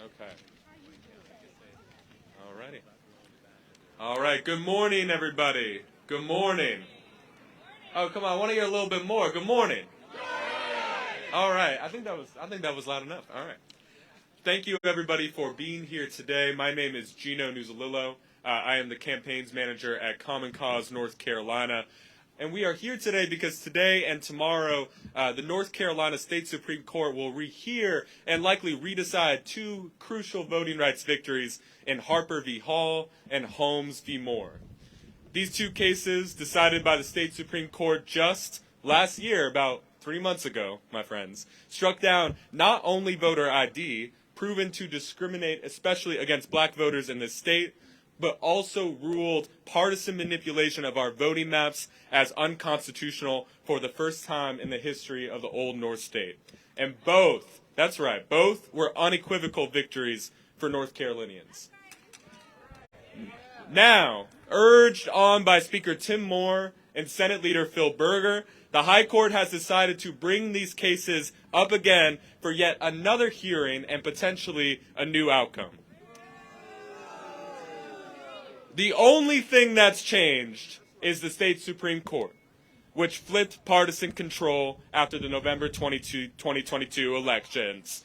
Okay. Alrighty. All right. Good morning, everybody. Good morning. Oh, come on. I want to hear a little bit more. Good morning. All right. I think that was loud enough. All right. Thank you, everybody, for being here today. My name is Gino Nuzalillo. I am the campaigns manager at Common Cause, North Carolina. And we are here today because today and tomorrow, the North Carolina State Supreme Court will rehear and likely redecide two crucial voting rights victories in Harper v. Hall and Holmes v. Moore. These two cases, decided by the State Supreme Court just last year, about 3 months ago, my friends, struck down not only voter ID, proven to discriminate especially against black voters in this state, but also ruled partisan manipulation of our voting maps as unconstitutional for the first time in the history of the Old North State. And both, that's right, both were unequivocal victories for North Carolinians. Now, urged on by Speaker Tim Moore and Senate Leader Phil Berger, the High Court has decided to bring these cases up again for yet another hearing and potentially a new outcome. The only thing that's changed is the state Supreme Court, which flipped partisan control after the November 2022 elections.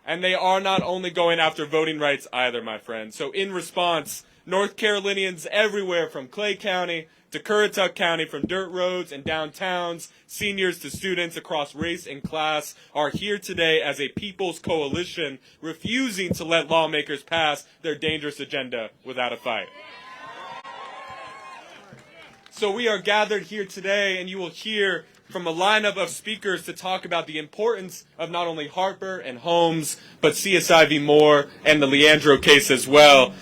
And they are not only going after voting rights either, my friends. So in response, North Carolinians everywhere from Clay County to Currituck County, from dirt roads and downtowns, seniors to students across race and class, are here today as a people's coalition refusing to let lawmakers pass their dangerous agenda without a fight. So we are gathered here today, and you will hear from a lineup of speakers to talk about the importance of not only Harper and Holmes, but CSI v. Moore and the Leandro case as well.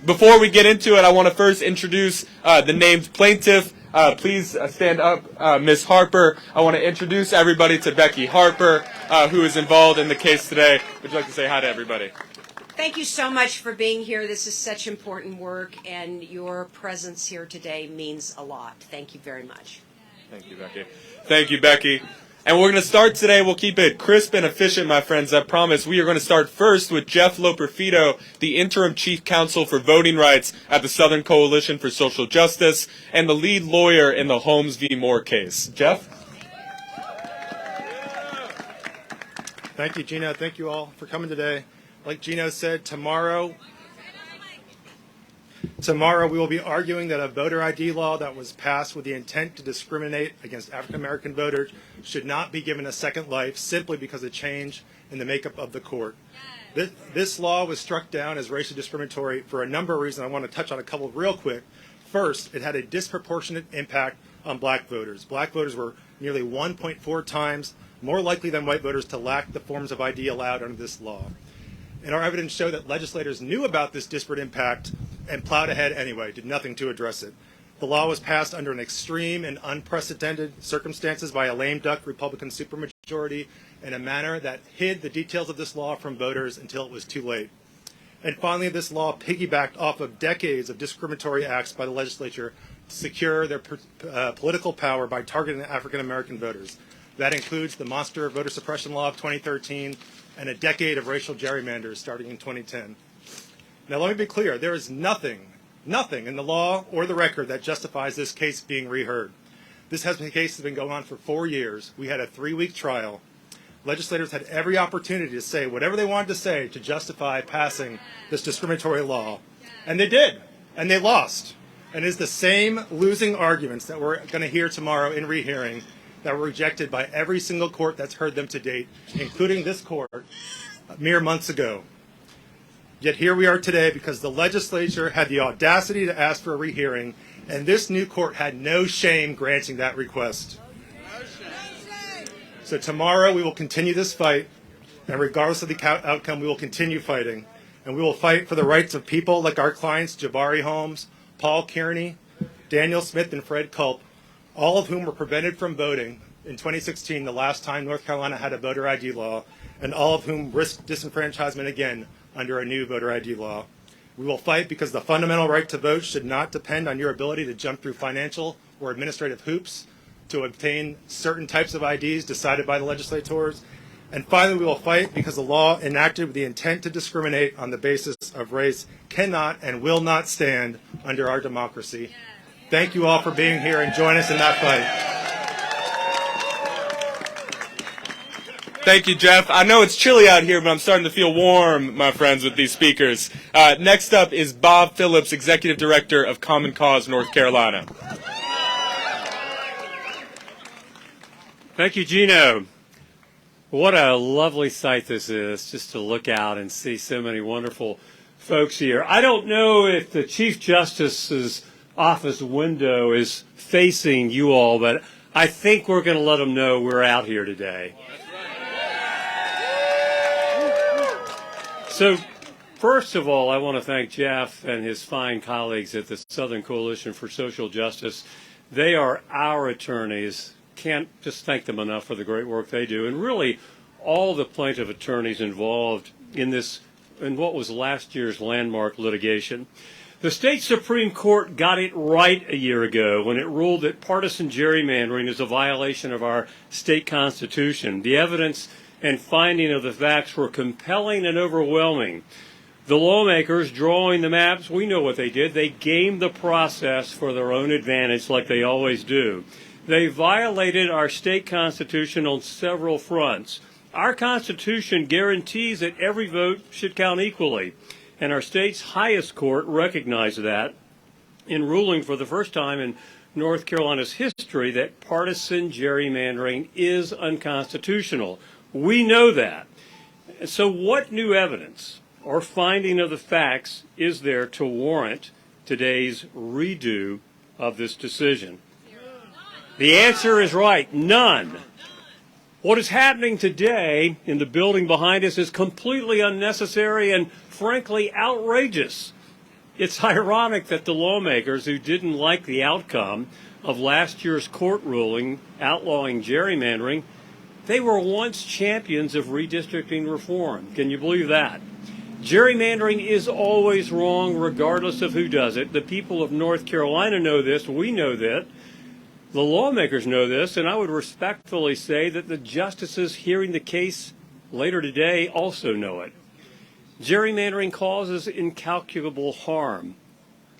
Before we get into it, I want to first introduce the named plaintiff. Please stand up, Ms. Harper. I want to introduce everybody to Becky Harper, who is involved in the case today. Would you like to say hi to everybody? Thank you so much for being here. This is such important work, and your presence here today means a lot. Thank you very much. Thank you, Becky. Thank you, Becky. And we're going to start today. We'll keep it crisp and efficient, my friends, I promise. We are going to start first with Jeff Loperfido, the interim chief counsel for voting rights at the Southern Coalition for Social Justice and the lead lawyer in the Holmes v. Moore case. Jeff? Thank you, Gino. Thank you all for coming today. Like Gino said, tomorrow we will be arguing that a voter ID law that was passed with the intent to discriminate against African-American voters should not be given a second life simply because of change in the makeup of the court. This law was struck down as racially discriminatory for a number of reasons. I want to touch on a couple real quick. First, it had a disproportionate impact on black voters. Black voters were nearly 1.4 times more likely than white voters to lack the forms of ID allowed under this law. And our evidence showed that legislators knew about this disparate impact and plowed ahead anyway, did nothing to address it. The law was passed under an extreme and unprecedented circumstances by a lame duck Republican supermajority in a manner that hid the details of this law from voters until it was too late. And finally, this law piggybacked off of decades of discriminatory acts by the legislature to secure their political power by targeting African American voters. That includes the monster voter suppression law of 2013 and a decade of racial gerrymanders starting in 2010. Now, let me be clear. There is nothing in the law or the record that justifies this case being reheard. This case has been going on for 4 years. We had a 3-week trial. Legislators had every opportunity to say whatever they wanted to say to justify passing this discriminatory law. And they did. And they lost. And it's the same losing arguments that we're going to hear tomorrow in rehearing that were rejected by every single court that's heard them to date, including this court mere months ago. Yet here we are today because the legislature had the audacity to ask for a rehearing, and this new court had no shame granting that request. So tomorrow we will continue this fight, and regardless of the outcome, we will continue fighting. And we will fight for the rights of people like our clients, Jabari Holmes, Paul Kearney, Daniel Smith, and Fred Culp, all of whom were prevented from voting in 2016, the last time North Carolina had a voter ID law, and all of whom risked disenfranchisement again under a new voter ID law. We will fight because the fundamental right to vote should not depend on your ability to jump through financial or administrative hoops to obtain certain types of IDs decided by the legislators. And finally, we will fight because the law enacted with the intent to discriminate on the basis of race cannot and will not stand under our democracy. Thank you all for being here and join us in that fight. Thank you, Jeff. I know it's chilly out here, but I'm starting to feel warm, my friends, with these speakers. Next up is Bob Phillips, Executive Director of Common Cause, North Carolina. Thank you, Gino. What a lovely sight this is, just to look out and see so many wonderful folks here. I don't know if the Chief Justice's office window is facing you all, but I think we're going to let them know we're out here today. So, first of all, I want to thank Jeff and his fine colleagues at the Southern Coalition for Social Justice. They are our attorneys. Can't just thank them enough for the great work they do, and really all the plaintiff attorneys involved in what was last year's landmark litigation. The state Supreme Court got it right a year ago when it ruled that partisan gerrymandering is a violation of our state constitution. The evidence and finding of the facts were compelling and overwhelming. The lawmakers drawing the maps, we know what they did. They gamed the process for their own advantage like they always do. They violated our state constitution on several fronts. Our Constitution guarantees that every vote should count equally, and our state's highest court recognized that in ruling for the first time in North Carolina's history that partisan gerrymandering is unconstitutional. We know that. So what new evidence or finding of the facts is there to warrant today's redo of this decision? The answer is right, none. What is happening today in the building behind us is completely unnecessary and frankly outrageous. It's ironic that the lawmakers who didn't like the outcome of last year's court ruling outlawing gerrymandering, they were once champions of redistricting reform. Can you believe that? Gerrymandering is always wrong regardless of who does it. The people of North Carolina know this. We know that. The lawmakers know this, and I would respectfully say that the justices hearing the case later today also know it. Gerrymandering causes incalculable harm.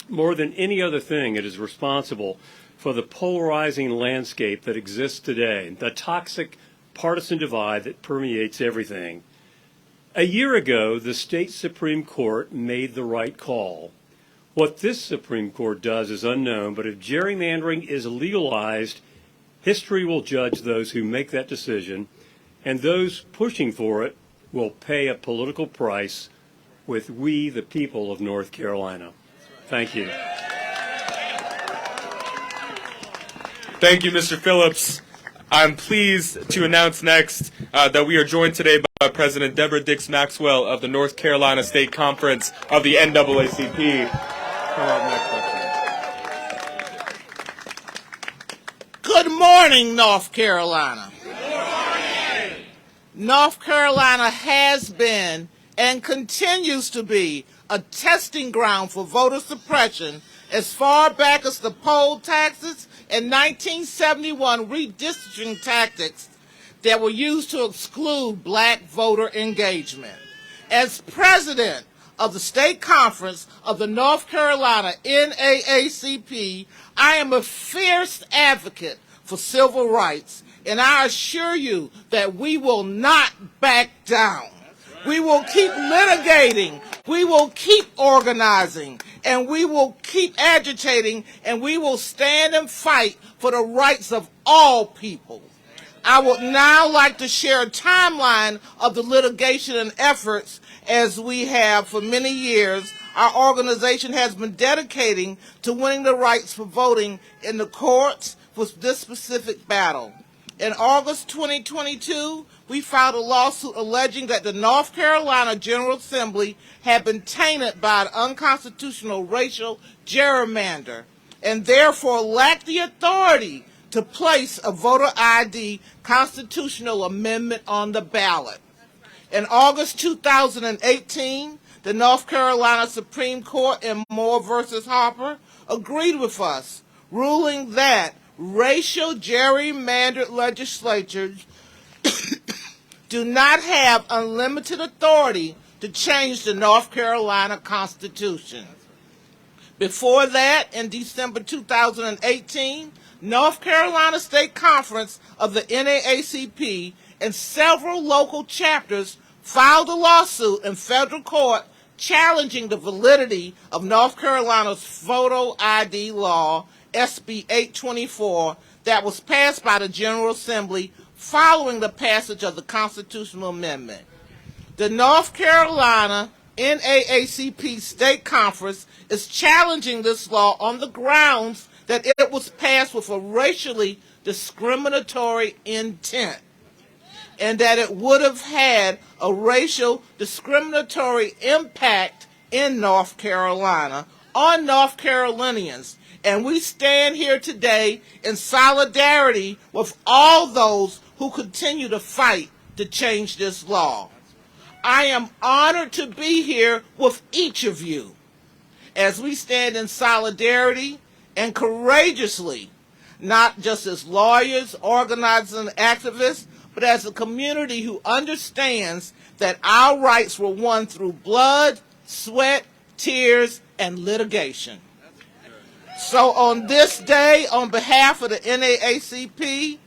More than any other thing, it is responsible for the polarizing landscape that exists today, the toxic partisan divide that permeates everything. A year ago, the state Supreme Court made the right call. What this Supreme Court does is unknown, but if gerrymandering is legalized, history will judge those who make that decision, and those pushing for it will pay a political price with we, the people of North Carolina. Thank you. Thank you, Mr. Phillips. I'm pleased to announce next that we are joined today by President Deborah Dix Maxwell of the North Carolina State Conference of the NAACP. Come up next, Good morning, North Carolina. Good morning. North Carolina has been and continues to be a testing ground for voter suppression as far back as the poll taxes and 1971 redistricting tactics that were used to exclude black voter engagement. As president of the State Conference of the North Carolina NAACP, I am a fierce advocate for civil rights, and I assure you that we will not back down. We will keep litigating, we will keep organizing, and we will keep agitating, and we will stand and fight for the rights of all people. I would now like to share a timeline of the litigation and efforts. As we have for many years, our organization has been dedicating to winning the rights for voting in the courts for this specific battle. In August 2022, we filed a lawsuit alleging that the North Carolina General Assembly had been tainted by an unconstitutional racial gerrymander and therefore lacked the authority to place a voter ID constitutional amendment on the ballot. In August 2018, the North Carolina Supreme Court in Moore v. Harper agreed with us, ruling that racial gerrymandered legislatures do not have unlimited authority to change the North Carolina Constitution. Before that, in December 2018, North Carolina State Conference of the NAACP and several local chapters filed a lawsuit in federal court challenging the validity of North Carolina's photo ID law, SB 824, that was passed by the General Assembly following the passage of the constitutional amendment. The North Carolina NAACP State Conference is challenging this law on the grounds that it was passed with a racially discriminatory intent, and that it would have had a racial discriminatory impact in North Carolina on North Carolinians. And we stand here today in solidarity with all those who continue to fight to change this law. I am honored to be here with each of you as we stand in solidarity and courageously, not just as lawyers, organizers, and activists, but as a community who understands that our rights were won through blood, sweat, tears, and litigation. So on this day, on behalf of the NAACP,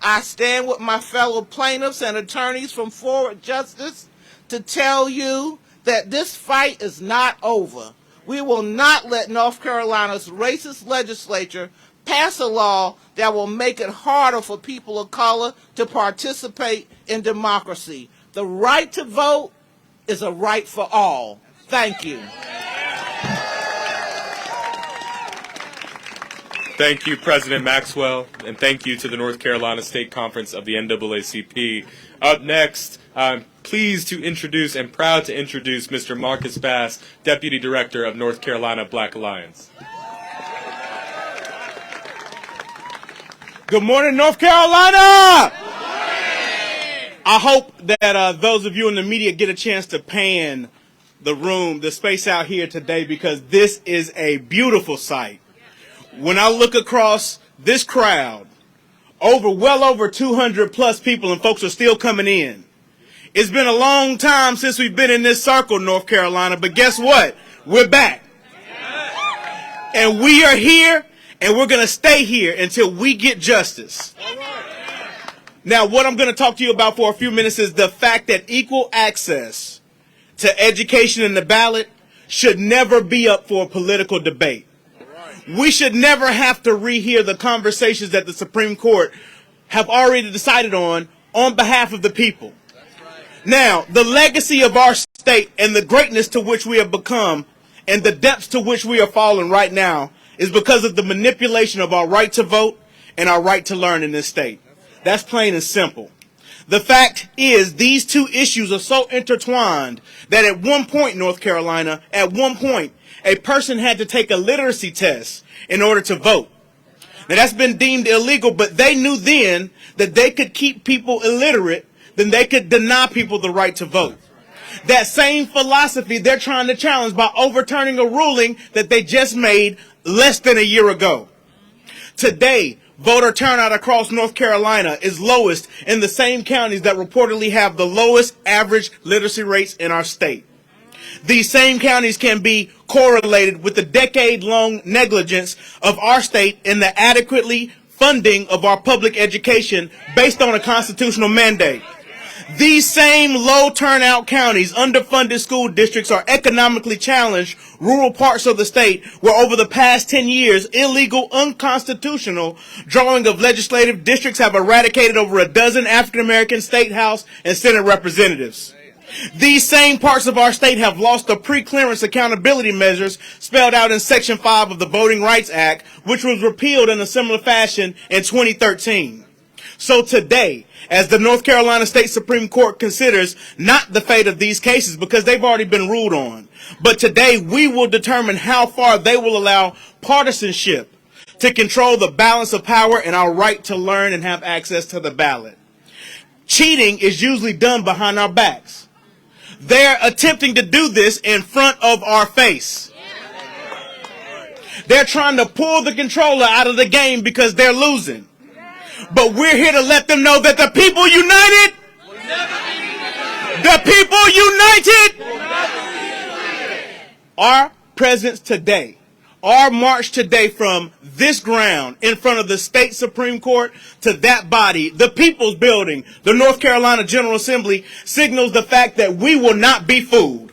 I stand with my fellow plaintiffs and attorneys from Forward Justice to tell you that this fight is not over. We will not let North Carolina's racist legislature pass a law that will make it harder for people of color to participate in democracy. The right to vote is a right for all. Thank you. Thank you, President Maxwell, and thank you to the North Carolina State Conference of the NAACP. Up next, I'm pleased to introduce and proud to introduce Mr. Marcus Bass, Deputy Director of North Carolina Black Alliance. Good morning, North Carolina! Good morning! I hope that those of you in the media get a chance to pan the room, the space out here today, because this is a beautiful sight. When I look across this crowd, well over 200 plus people, and folks are still coming in. It's been a long time since we've been in this circle, North Carolina, but guess what? We're back. And we are here, and we're going to stay here until we get justice. Now, what I'm going to talk to you about for a few minutes is the fact that equal access to education and the ballot should never be up for a political debate. We should never have to rehear the conversations that the Supreme Court have already decided on behalf of the people. Now, the legacy of our state and the greatness to which we have become and the depths to which we are falling right now is because of the manipulation of our right to vote and our right to learn in this state. That's plain and simple. The fact is, these two issues are so intertwined that at one point, North Carolina, a person had to take a literacy test in order to vote. Now, that's been deemed illegal, but they knew then that they could keep people illiterate, then they could deny people the right to vote. That same philosophy they're trying to challenge by overturning a ruling that they just made less than a year ago. Today, voter turnout across North Carolina is lowest in the same counties that reportedly have the lowest average literacy rates in our state. These same counties can be correlated with the decade-long negligence of our state in the adequately funding of our public education based on a constitutional mandate. These same low turnout counties, underfunded school districts, are economically challenged rural parts of the state where over the past 10 years, illegal, unconstitutional drawing of legislative districts have eradicated over a dozen African-American state house and Senate representatives. These same parts of our state have lost the pre-clearance accountability measures spelled out in Section 5 of the Voting Rights Act, which was repealed in a similar fashion in 2013. So today, as the North Carolina State Supreme Court considers not the fate of these cases because they've already been ruled on, but today we will determine how far they will allow partisanship to control the balance of power and our right to learn and have access to the ballot. Cheating is usually done behind our backs. They're attempting to do this in front of our face. They're trying to pull the controller out of the game because they're losing. But we're here to let them know that the people united The people united. Our presence today, our march today from this ground in front of the state Supreme Court to that body, the People's Building, the North Carolina General Assembly, signals the fact that we will not be fooled.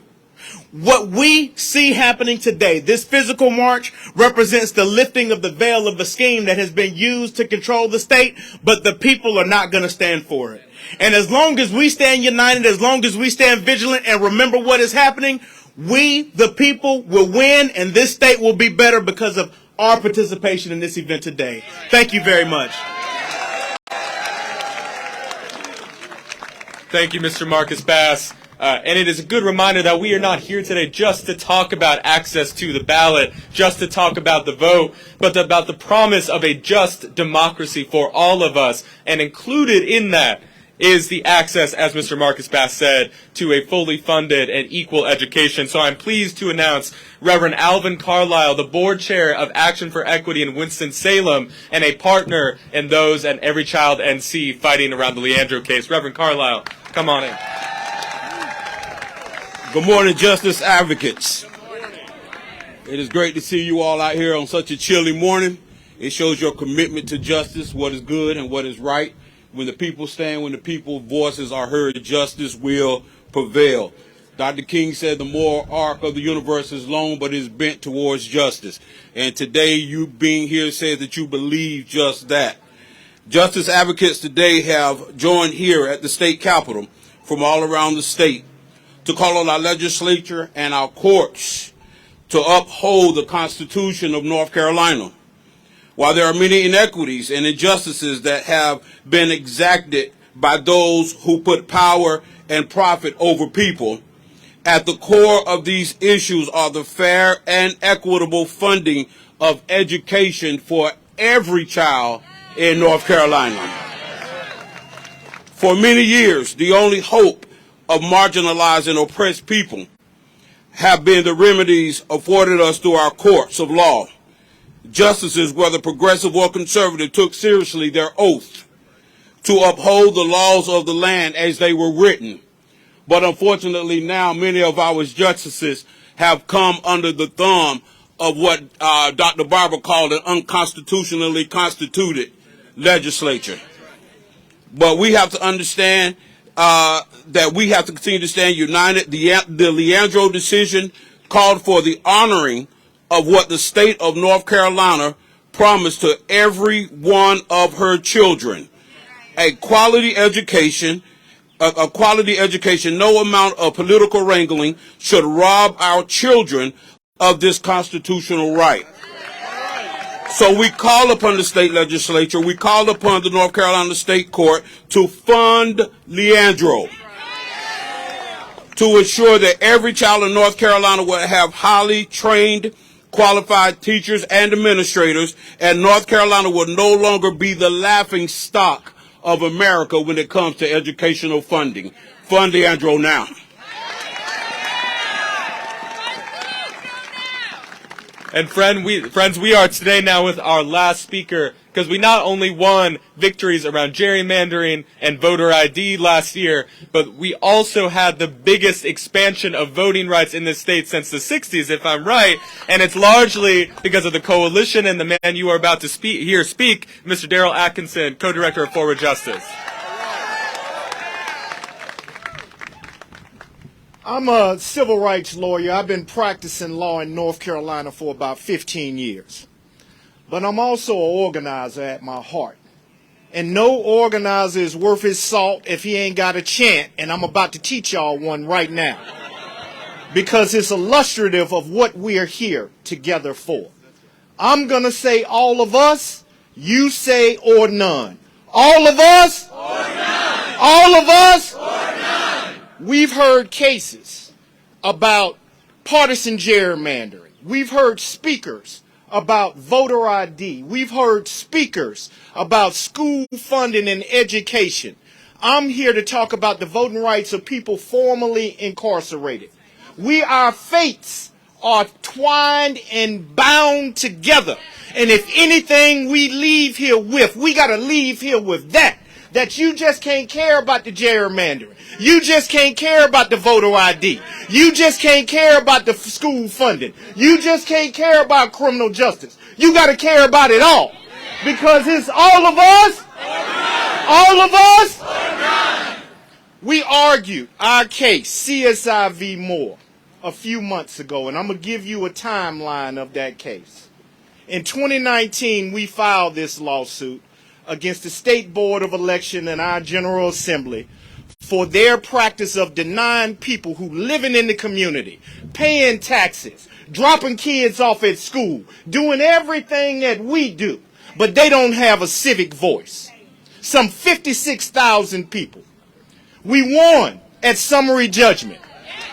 What we see happening today, this physical march, represents the lifting of the veil of a scheme that has been used to control the state, but the people are not going to stand for it. And as long as we stand united, as long as we stand vigilant and remember what is happening, we, the people, will win, and this state will be better because of our participation in this event today. Thank you very much. Thank you, Mr. Marcus Bass. And it is a good reminder that we are not here today just to talk about access to the ballot, just to talk about the vote, but about the promise of a just democracy for all of us. And included in that is the access, as Mr. Marcus Bass said, to a fully funded and equal education. So I'm pleased to announce Reverend Alvin Carlisle, the board chair of Action for Equity in Winston-Salem, and a partner in those and Every Child NC fighting around the Leandro case. Reverend Carlisle, come on in. Good morning, Justice Advocates. It is great to see you all out here on such a chilly morning. It shows your commitment to justice, what is good and what is right. When the people stand, when the people's voices are heard, justice will prevail. Dr. King said the moral arc of the universe is long, but is bent towards justice. And today, you being here says that you believe just that. Justice advocates today have joined here at the state capitol from all around the state to call on our legislature and our courts to uphold the Constitution of North Carolina. While there are many inequities and injustices that have been exacted by those who put power and profit over people, at the core of these issues are the fair and equitable funding of education for every child in North Carolina. For many years, the only hope of marginalized and oppressed people have been the remedies afforded us through our courts of law. Justices, whether progressive or conservative, took seriously their oath to uphold the laws of the land as they were written. But unfortunately now many of our justices have come under the thumb of what Dr. Barber called an unconstitutionally constituted legislature. But we have to understand that we have to continue to stand united. The Leandro decision called for the honoring of what the state of North Carolina promised to every one of her children. A quality education, no amount of political wrangling should rob our children of this constitutional right. So we call upon the state legislature, we call upon the North Carolina State Court to fund Leandro, to ensure that every child in North Carolina will have highly trained, qualified teachers and administrators, and North Carolina will no longer be the laughing stock of America when it comes to educational funding. Fund Leandro now. And friends, we are today now with our last speaker, because we not only won victories around gerrymandering and voter ID last year, but we also had the biggest expansion of voting rights in this state since the 60s, if I'm right. And it's largely because of the coalition and the man you are about to speak, Mr. Darrell Atkinson, co-director of Forward Justice. I'm a civil rights lawyer. I've been practicing law in North Carolina for about 15 years. But I'm also an organizer at my heart. And no organizer is worth his salt if he ain't got a chant, and I'm about to teach y'all one right now. Because it's illustrative of what we are here together for. I'm going to say all of us, you say or none. All of us? Or none. All of us? Or none. We've heard cases about partisan gerrymandering. We've heard speakers about voter ID. We've heard speakers about school funding and education. I'm here to talk about the voting rights of people formerly incarcerated. Our fates are twined and bound together. And if anything we leave here with, we got to leave here with that you just can't care about the gerrymandering. You just can't care about the voter ID. You just can't care about the school funding. You just can't care about criminal justice. You got to care about it all. Because it's all of us. All of us. We argued our case, CSI v. Moore, a few months ago, and I'm going to give you a timeline of that case. In 2019, we filed this lawsuit against the State Board of Election and our General Assembly for their practice of denying people who living in the community, paying taxes, dropping kids off at school, doing everything that we do, but they don't have a civic voice. Some 56,000 people. We won at summary judgment.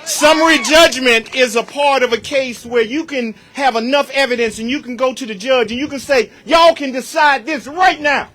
Summary judgment is a part of a case where you can have enough evidence and you can go to the judge and you can say, y'all can decide this right now.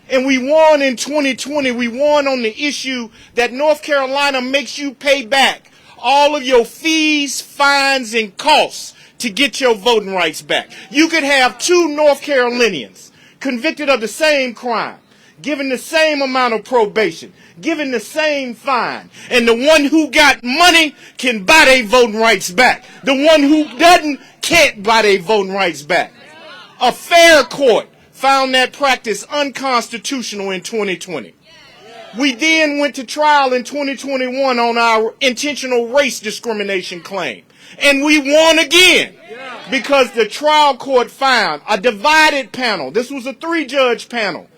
And we won in 2020. We won on the issue that North Carolina makes you pay back all of your fees, fines, and costs to get your voting rights back. You could have two North Carolinians convicted of the same crime, given the same amount of probation, given the same fine, and the one who got money can buy their voting rights back. The one who doesn't can't buy their voting rights back. A fair court found that practice unconstitutional in 2020. We then went to trial in 2021 on our intentional race discrimination claim. And we won again because the trial court found a divided panel. This was a 3-judge panel.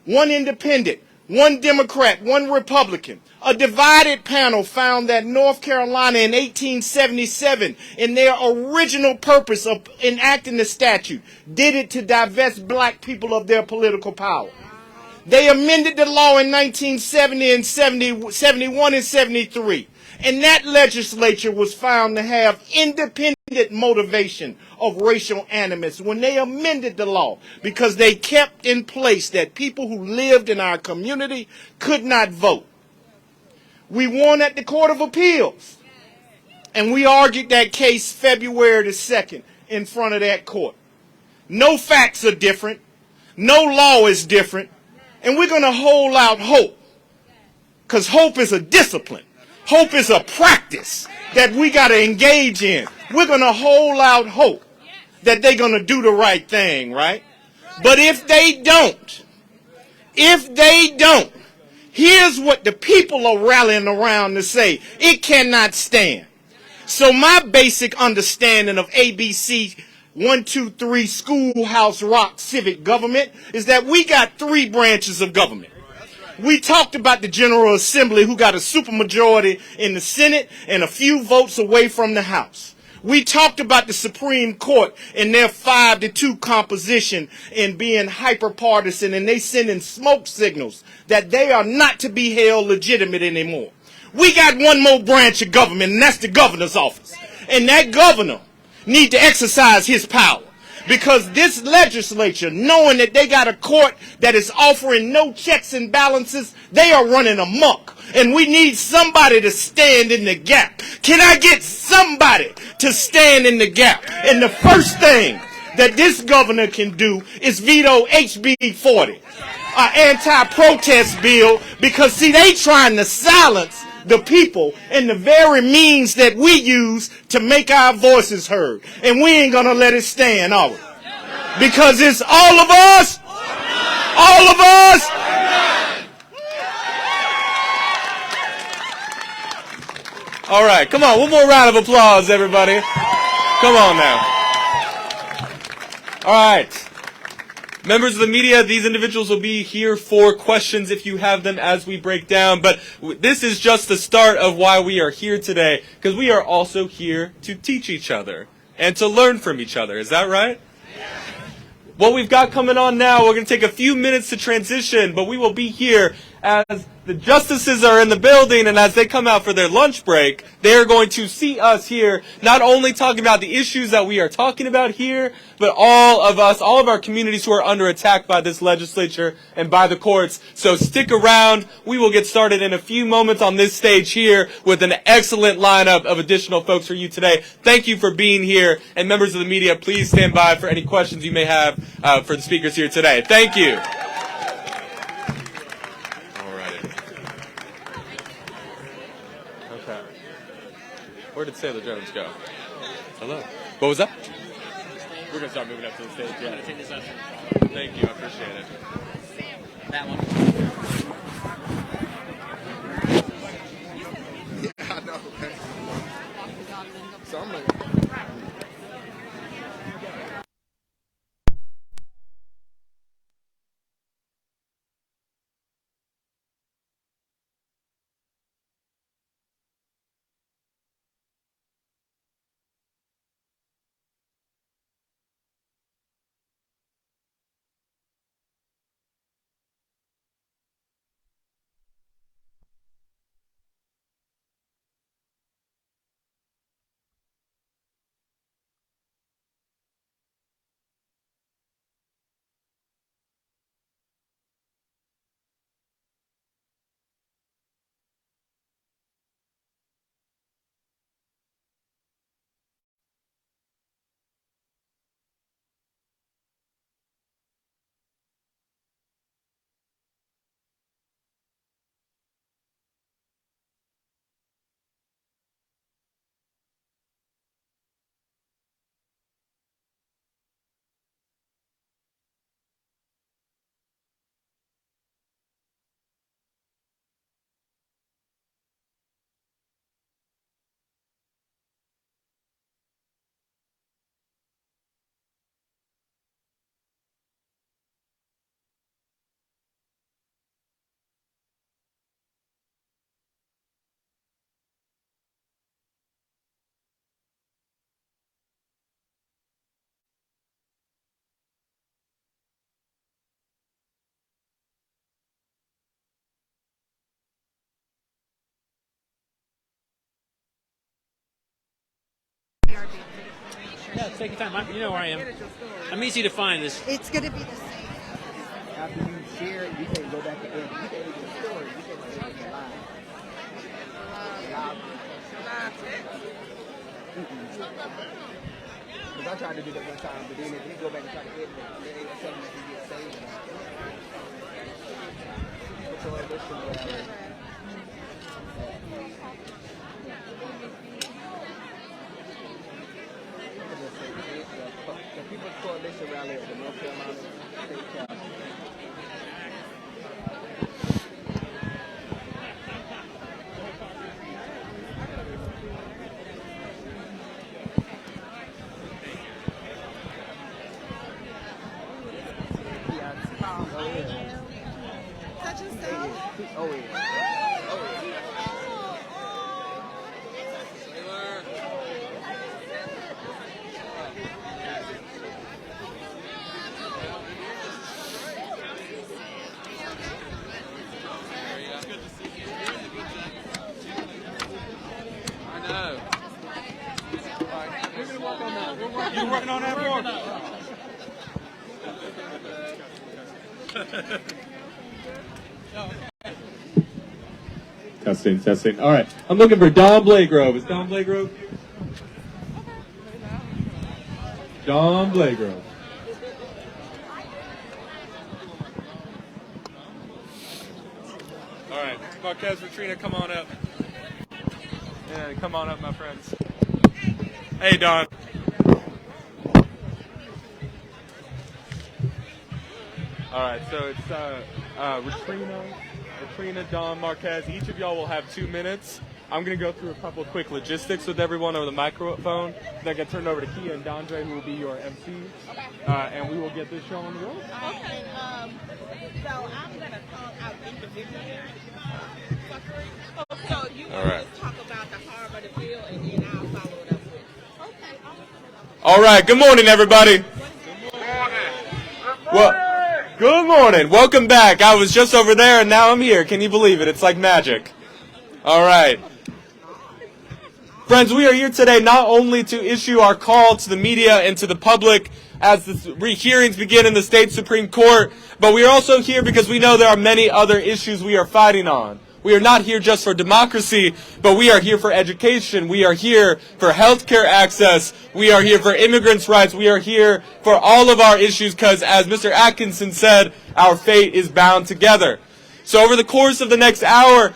One independent, one Democrat, one Republican. A divided panel found that North Carolina in 1877, in their original purpose of enacting the statute, did it to divest black people of their political power. They amended the law in 1970 and 71 and 73. And that legislature was found to have independent motivation of racial animus when they amended the law, because they kept in place that people who lived in our community could not vote. We won at the Court of Appeals, and we argued that case February the 2nd in front of that court. No facts are different. No law is different. And we're going to hold out hope, because hope is a discipline. Hope is a practice that we got to engage in. We're going to hold out hope that they're going to do the right thing, right? But if they don't, here's what the people are rallying around to say. It cannot stand. So my basic understanding of ABC 1, 2, 3 schoolhouse rock civic government is that we got 3 branches of government. We talked about the General Assembly, who got a supermajority in the Senate and a few votes away from the House. We talked about the Supreme Court and their 5-2 composition in being hyper-partisan, and they sending smoke signals that they are not to be held legitimate anymore. We got one more branch of government, and that's the governor's office. And that governor need to exercise his power. Because this legislature, knowing that they got a court that is offering no checks and balances, they are running amok. And we need somebody to stand in the gap. Can I get somebody to stand in the gap? And the first thing that this governor can do is veto HB 40, an anti-protest bill, because see, they trying to silence the people and the very means that we use to make our voices heard. And we ain't gonna let it stand, are we? Because it's all of us. All of us. All right, come on, one more round of applause, everybody. Come on now. All right. Members of the media, these individuals will be here for questions if you have them as we break down. But this is just the start of why we are here today, because we are also here to teach each other and to learn from each other. Is that right? What we've got coming on now, we're going to take a few minutes to transition, but we will be here as the justices are in the building, and as they come out for their lunch break, they're going to see us here, not only talking about the issues that we are talking about here, but all of us, all of our communities who are under attack by this legislature and by the courts. So stick around. We will get started in a few moments on this stage here with an excellent lineup of additional folks for you today. Thank you for being here. And members of the media, please stand by for any questions you may have for the speakers here today. Thank you. Where did Sailor Jones go? Hello. What was that? We're going to start moving up to the stage. Yeah. Thank you. I appreciate it. That one. Yeah, I know. So I'm like, Yeah, take your time. You know where I am. I'm easy to find. It's going to be the same. after you share it, you can go back to edit. You can edit the story. You can edit it live. Because I tried to do that one time, but then if you go back and try to edit it, there ain't something that can get saved. So this is what I the People's Coalition rally at the North Carolina State Capitol. Touch yourself. Oh, yeah. You working on that board? Testing, testing. All right. I'm looking for Don Blagrove. Is Don Blagrove here? Don Blagrove. All right. Marquez, Katrina, come on up. Yeah, come on up, my friends. Hey, Don. All right, so it's Katrina, Don, Marquez. Each of y'all will have 2 minutes. I'm going to go through a couple of quick logistics with everyone over the microphone. Then get turned over to Kia and Dondre, who will be your MCs. And we will get this show on the road. Okay, so I'm going to call out individually. So you want to talk about the harm of the bill, and then I'll follow it up with. Okay. All right, good morning, everybody. Good morning. Welcome back. I was just over there, and now I'm here. Can you believe it? It's like magic. All right. Friends, we are here today not only to issue our call to the media and to the public as the rehearings begin in the state Supreme Court, but we are also here because we know there are many other issues we are fighting on. We are not here just for democracy, but we are here for education. We are here for healthcare access. We are here for immigrants' rights. We are here for all of our issues because, as Mr. Atkinson said, our fate is bound together. So over the course of the next hour,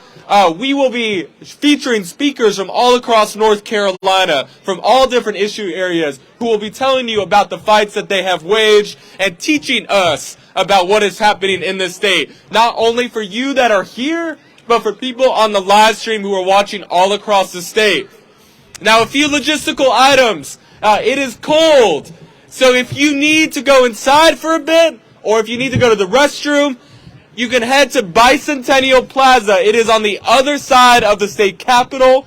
We will be featuring speakers from all across North Carolina, from all different issue areas, who will be telling you about the fights that they have waged and teaching us about what is happening in this state. Not only for you that are here, but for people on the live stream who are watching all across the state. Now, a few logistical items. It is cold, so if you need to go inside for a bit, or if you need to go to the restroom, you can head to Bicentennial Plaza. It is on the other side of the state capitol.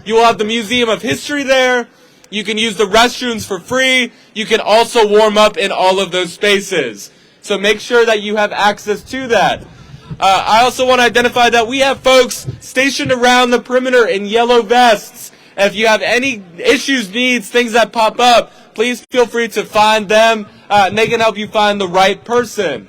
You will have the Museum of History there. You can use the restrooms for free. You can also warm up in all of those spaces. So make sure that you have access to that. I also want to identify that we have folks stationed around the perimeter in yellow vests. If you have any issues, needs, things that pop up, please feel free to find them, and they can help you find the right person.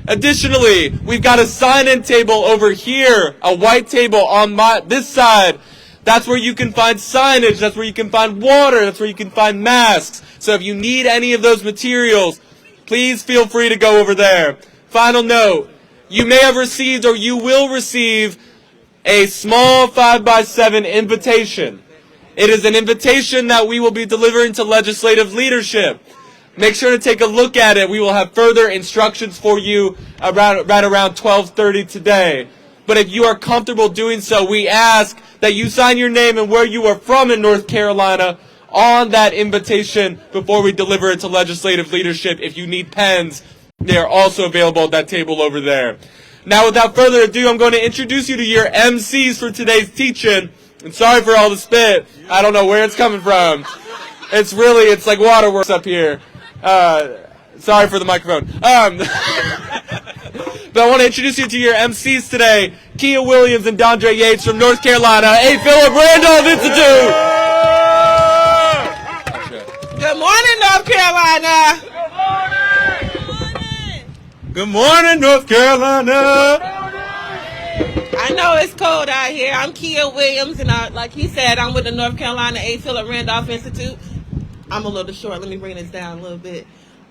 Additionally, we've got a sign-in table over here, a white table on this side. That's where you can find signage, that's where you can find water, that's where you can find masks. So if you need any of those materials, please feel free to go over there. Final note, you may have received or you will receive a small 5x7 invitation. It is an invitation that we will be delivering to legislative leadership. Make sure to take a look at it. We will have further instructions for you right around 12:30 today. But if you are comfortable doing so, we ask that you sign your name and where you are from in North Carolina on that invitation before we deliver it to legislative leadership. If you need pens, they are also available at that table over there. Now, without further ado, I'm going to introduce you to your MCs for today's teaching. And sorry for all the spit. I don't know where it's coming from. It's like waterworks up here. Sorry for the microphone. But I want to introduce you to your MCs today, Kia Williams and Dondre Yates from North Carolina, A. Philip Randolph Institute. Good morning, North Carolina. Good morning, North Carolina. I know it's cold out here. I'm Kia Williams, and like he said, I'm with the North Carolina A. Philip Randolph Institute. I'm a little short. Let me bring this down a little bit.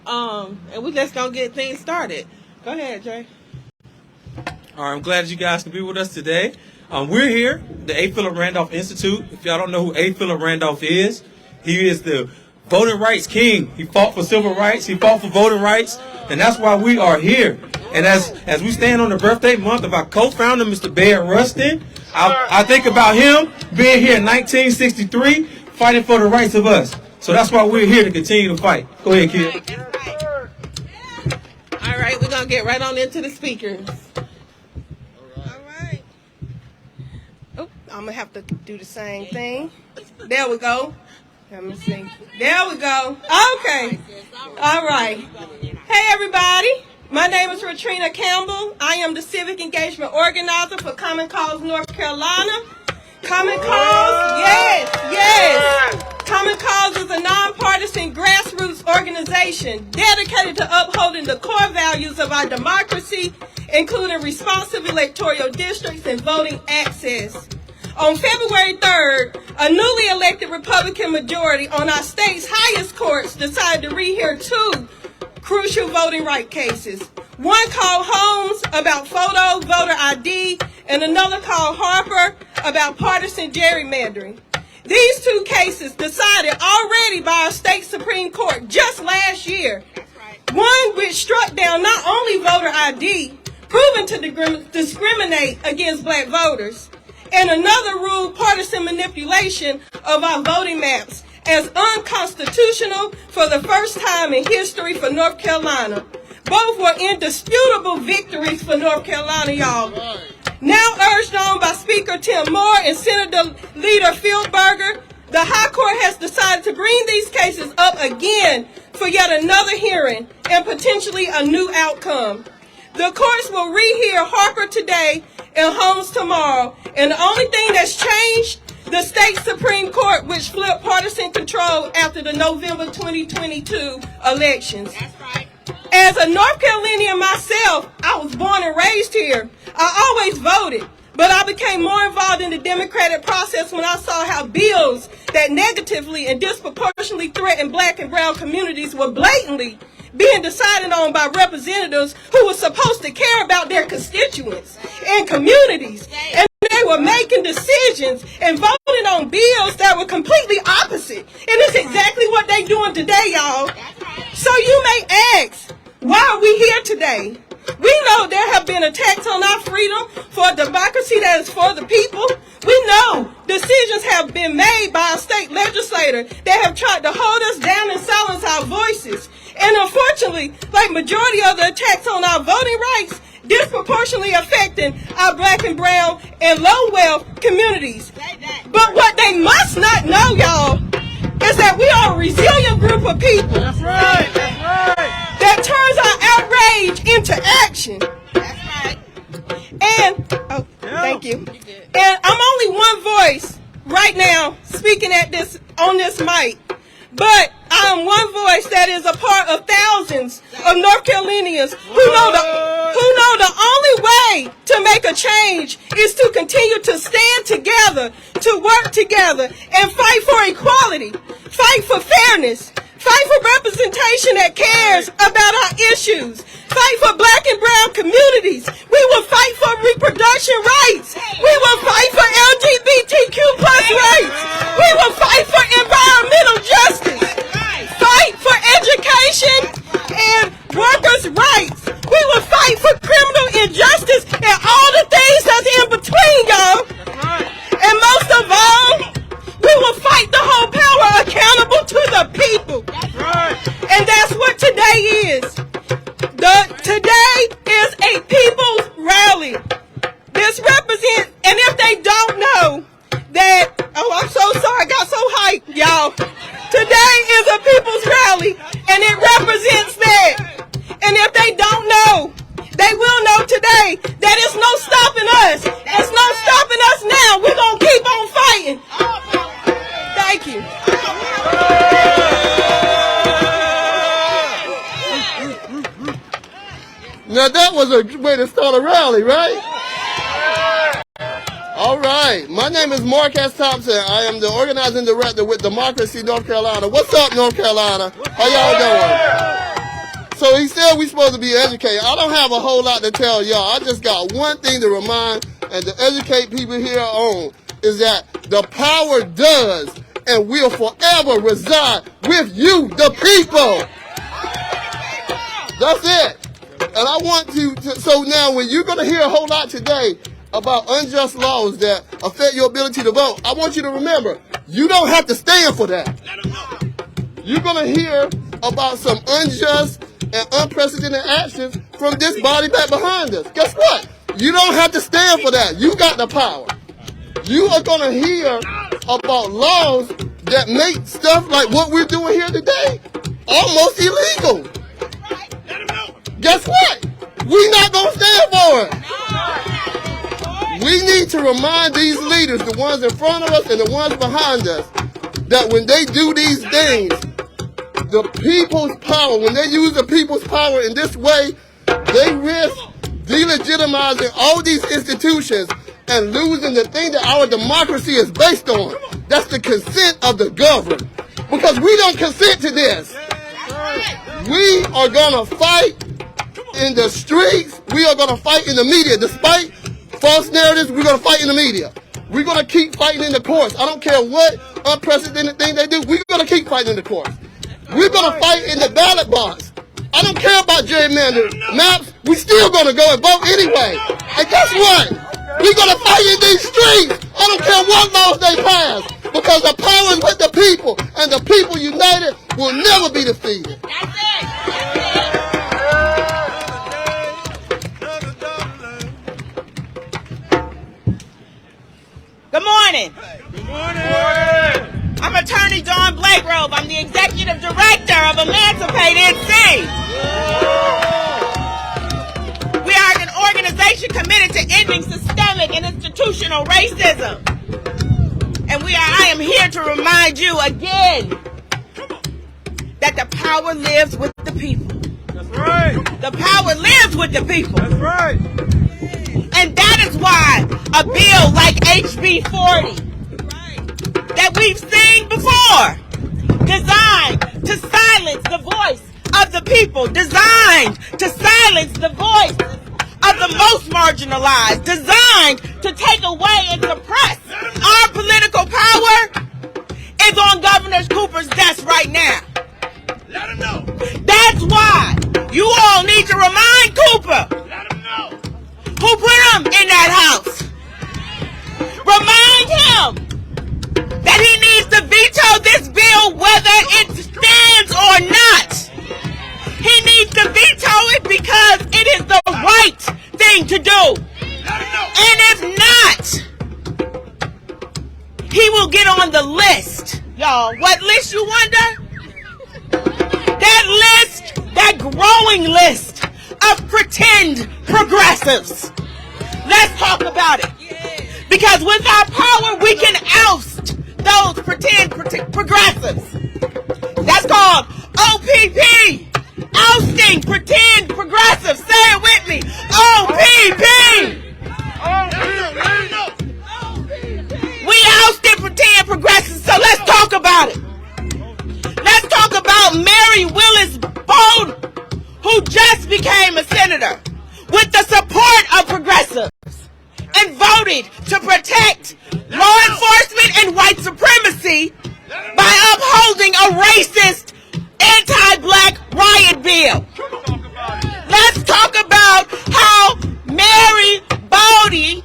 And we just gonna get things started. Go ahead, Jay. All right, I'm glad you guys can be with us today. We're here, the A. Philip Randolph Institute. If y'all don't know who A. Philip Randolph is, he is the voting rights king. He fought for civil rights. He fought for voting rights. And that's why we are here. And as we stand on the birthday month of our co-founder, Mr. Baird Rustin, I think about him being here in 1963, fighting for the rights of us. So that's why we're here to continue to fight. Go ahead, kid. All right, we're going to get right on into the speakers. All right. Oh, I'm going to have to do the same thing. There we go. Let me see. There we go. Okay. All right. Hey, everybody. My name is Ratrina Campbell. I am the Civic Engagement Organizer for Common Cause North Carolina. Common Cause, yes. Common Cause is a nonpartisan grassroots organization dedicated to upholding the core values of our democracy, including responsive electoral districts and voting access. On February 3rd, a newly elected Republican majority on our state's highest courts decided to rehear two crucial voting right cases. One called Holmes about photo voter ID, and another called Harper about partisan gerrymandering. These two cases decided already by our state Supreme Court just last year. One which struck down not only voter ID, proven to discriminate against black voters, and another ruled partisan manipulation of our voting maps as unconstitutional for the first time in history for North Carolina. Both were indisputable victories for North Carolina, y'all. Now urged on by Speaker Tim Moore and Senator Leader Fieldberger, the High Court has decided to bring these cases up again for yet another hearing and potentially a new outcome. The courts will rehear Harper today and Holmes tomorrow, and the only thing that's changed, the state Supreme Court, which flipped partisan control after the November 2022 elections. That's right. As a North Carolinian myself, I was born and raised here. I always voted, but I became more involved in the democratic process when I saw how bills that negatively and disproportionately threatened black and brown communities were blatantly being decided on by representatives who were supposed to care about their constituents and communities. And were making decisions and voting on bills that were completely opposite. And it's exactly what they're doing today, y'all. So you may ask, why are we here today? We know there have been attacks on our freedom for a democracy that is for the people. We know decisions have been made by a state legislator that have tried to hold us down and silence our voices. And unfortunately, like majority of the attacks on our voting rights, disproportionately affecting our black and brown and low wealth communities. But what they must not know, y'all, is that we are a resilient group of people. That's right. That's right. That turns our outrage into action. That's right. And thank you. And I'm only one voice right now speaking at this on this mic, but I am one voice that is a part of thousands of North Carolinians who know the only way to make a change is to continue to stand together, to work together, and fight for equality, fight for fairness, fight for representation that cares about our issues, fight for black and brown communities. We will fight for reproduction rights. We will fight for LGBTQ plus rights. We will fight for environmental justice, fight for education and workers' rights. We will fight for criminal injustice and all the things that's in between, y'all. And most of all, we will fight the whole power accountable to the people. And that's what today is. Today is a people's rally. This represents, and if they don't know that, I'm so sorry, I got so hyped, y'all. Today is a people's rally, and it represents that. And if they don't know, they will know today that it's no stopping us. It's no stopping us now. We're going to keep on fighting. Thank you. Now that was a way to start a rally, right? All right. My name is Marquez Thompson. I am the organizing director with Democracy North Carolina. What's up, North Carolina? How y'all doing? So he said we're supposed to be educated. I don't have a whole lot to tell y'all. I just got one thing to remind and to educate people here on is that the power does and will forever reside with you, the people. That's it. And I want to so now when you're going to hear a whole lot today about unjust laws that affect your ability to vote, I want you to remember, you don't have to stand for that. You're going to hear about some unjust and unprecedented actions from this body back behind us. Guess what? You don't have to stand for that. You got the power. You are going to hear about laws that make stuff like what we're doing here today almost illegal. Guess what? We're not going to stand for it. We need to remind these leaders, the ones in front of us and the ones behind us, that when they do these things, the people's power, when they use the people's power in this way, they risk delegitimizing all these institutions and losing the thing that our democracy is based on. That's the consent of the governed. Because we don't consent to this. We are going to fight in the streets. We are going to fight in the media. Despite false narratives, we're going to fight in the media. We're going to keep fighting in the courts. I don't care what unprecedented thing they do. We're going to keep fighting in the courts. We're going to fight in the ballot box. I don't care about gerrymandering maps. We're still going to go and vote anyway. And guess what? We're going to fight in these streets. I don't care what laws they pass. Because the power is with the people. And the people united will never be defeated. Good morning. Good morning. I'm Attorney Dawn Blakegrove. I'm the Executive Director of Emancipate NC. We are an organization committed to ending systemic and institutional racism. And I am here to remind you again that the power lives with the people. That's right. The power lives with the people. That's right. And that is why a bill like HB 40 that we've seen before, designed to silence the voice of the people, designed to silence the voice of the most marginalized, designed to take away and suppress our political power, is on Governor Cooper's desk right now. Let him know. That's why you all need to remind Cooper. Let him know. Who put him in that house? Remind him that he needs to veto this bill whether it stands or not. He needs to veto it because it is the right thing to do. And if not, he will get on the list. Y'all, what list you wonder? That list, that growing list of pretend progressives. Let's talk about it. Because with our power, we can oust those pretend progressives. That's called OPP. Ousting pretend progressives. Say it with me. OPP. We ousted pretend progressives, so let's talk about it. Let's talk about Mary Willis Bowden, who just became a senator with the support of progressives and voted to protect law enforcement and white supremacy by upholding a racist anti-black riot bill. Let's talk about how Mary Bowden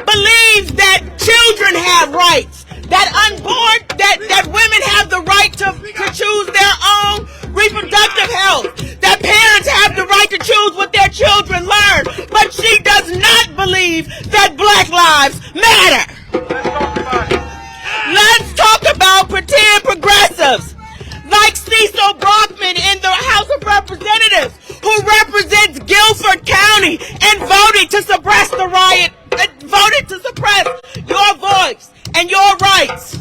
believes that children have rights, that women have the right to choose their own reproductive health, that parents have the right to choose what their children learn, but she does not believe that Black lives matter. Let's talk about pretend progressives like Cecil Brockman in the House of Representatives, who represents Guilford County and voted to suppress the riot, voted to suppress your voice and your rights.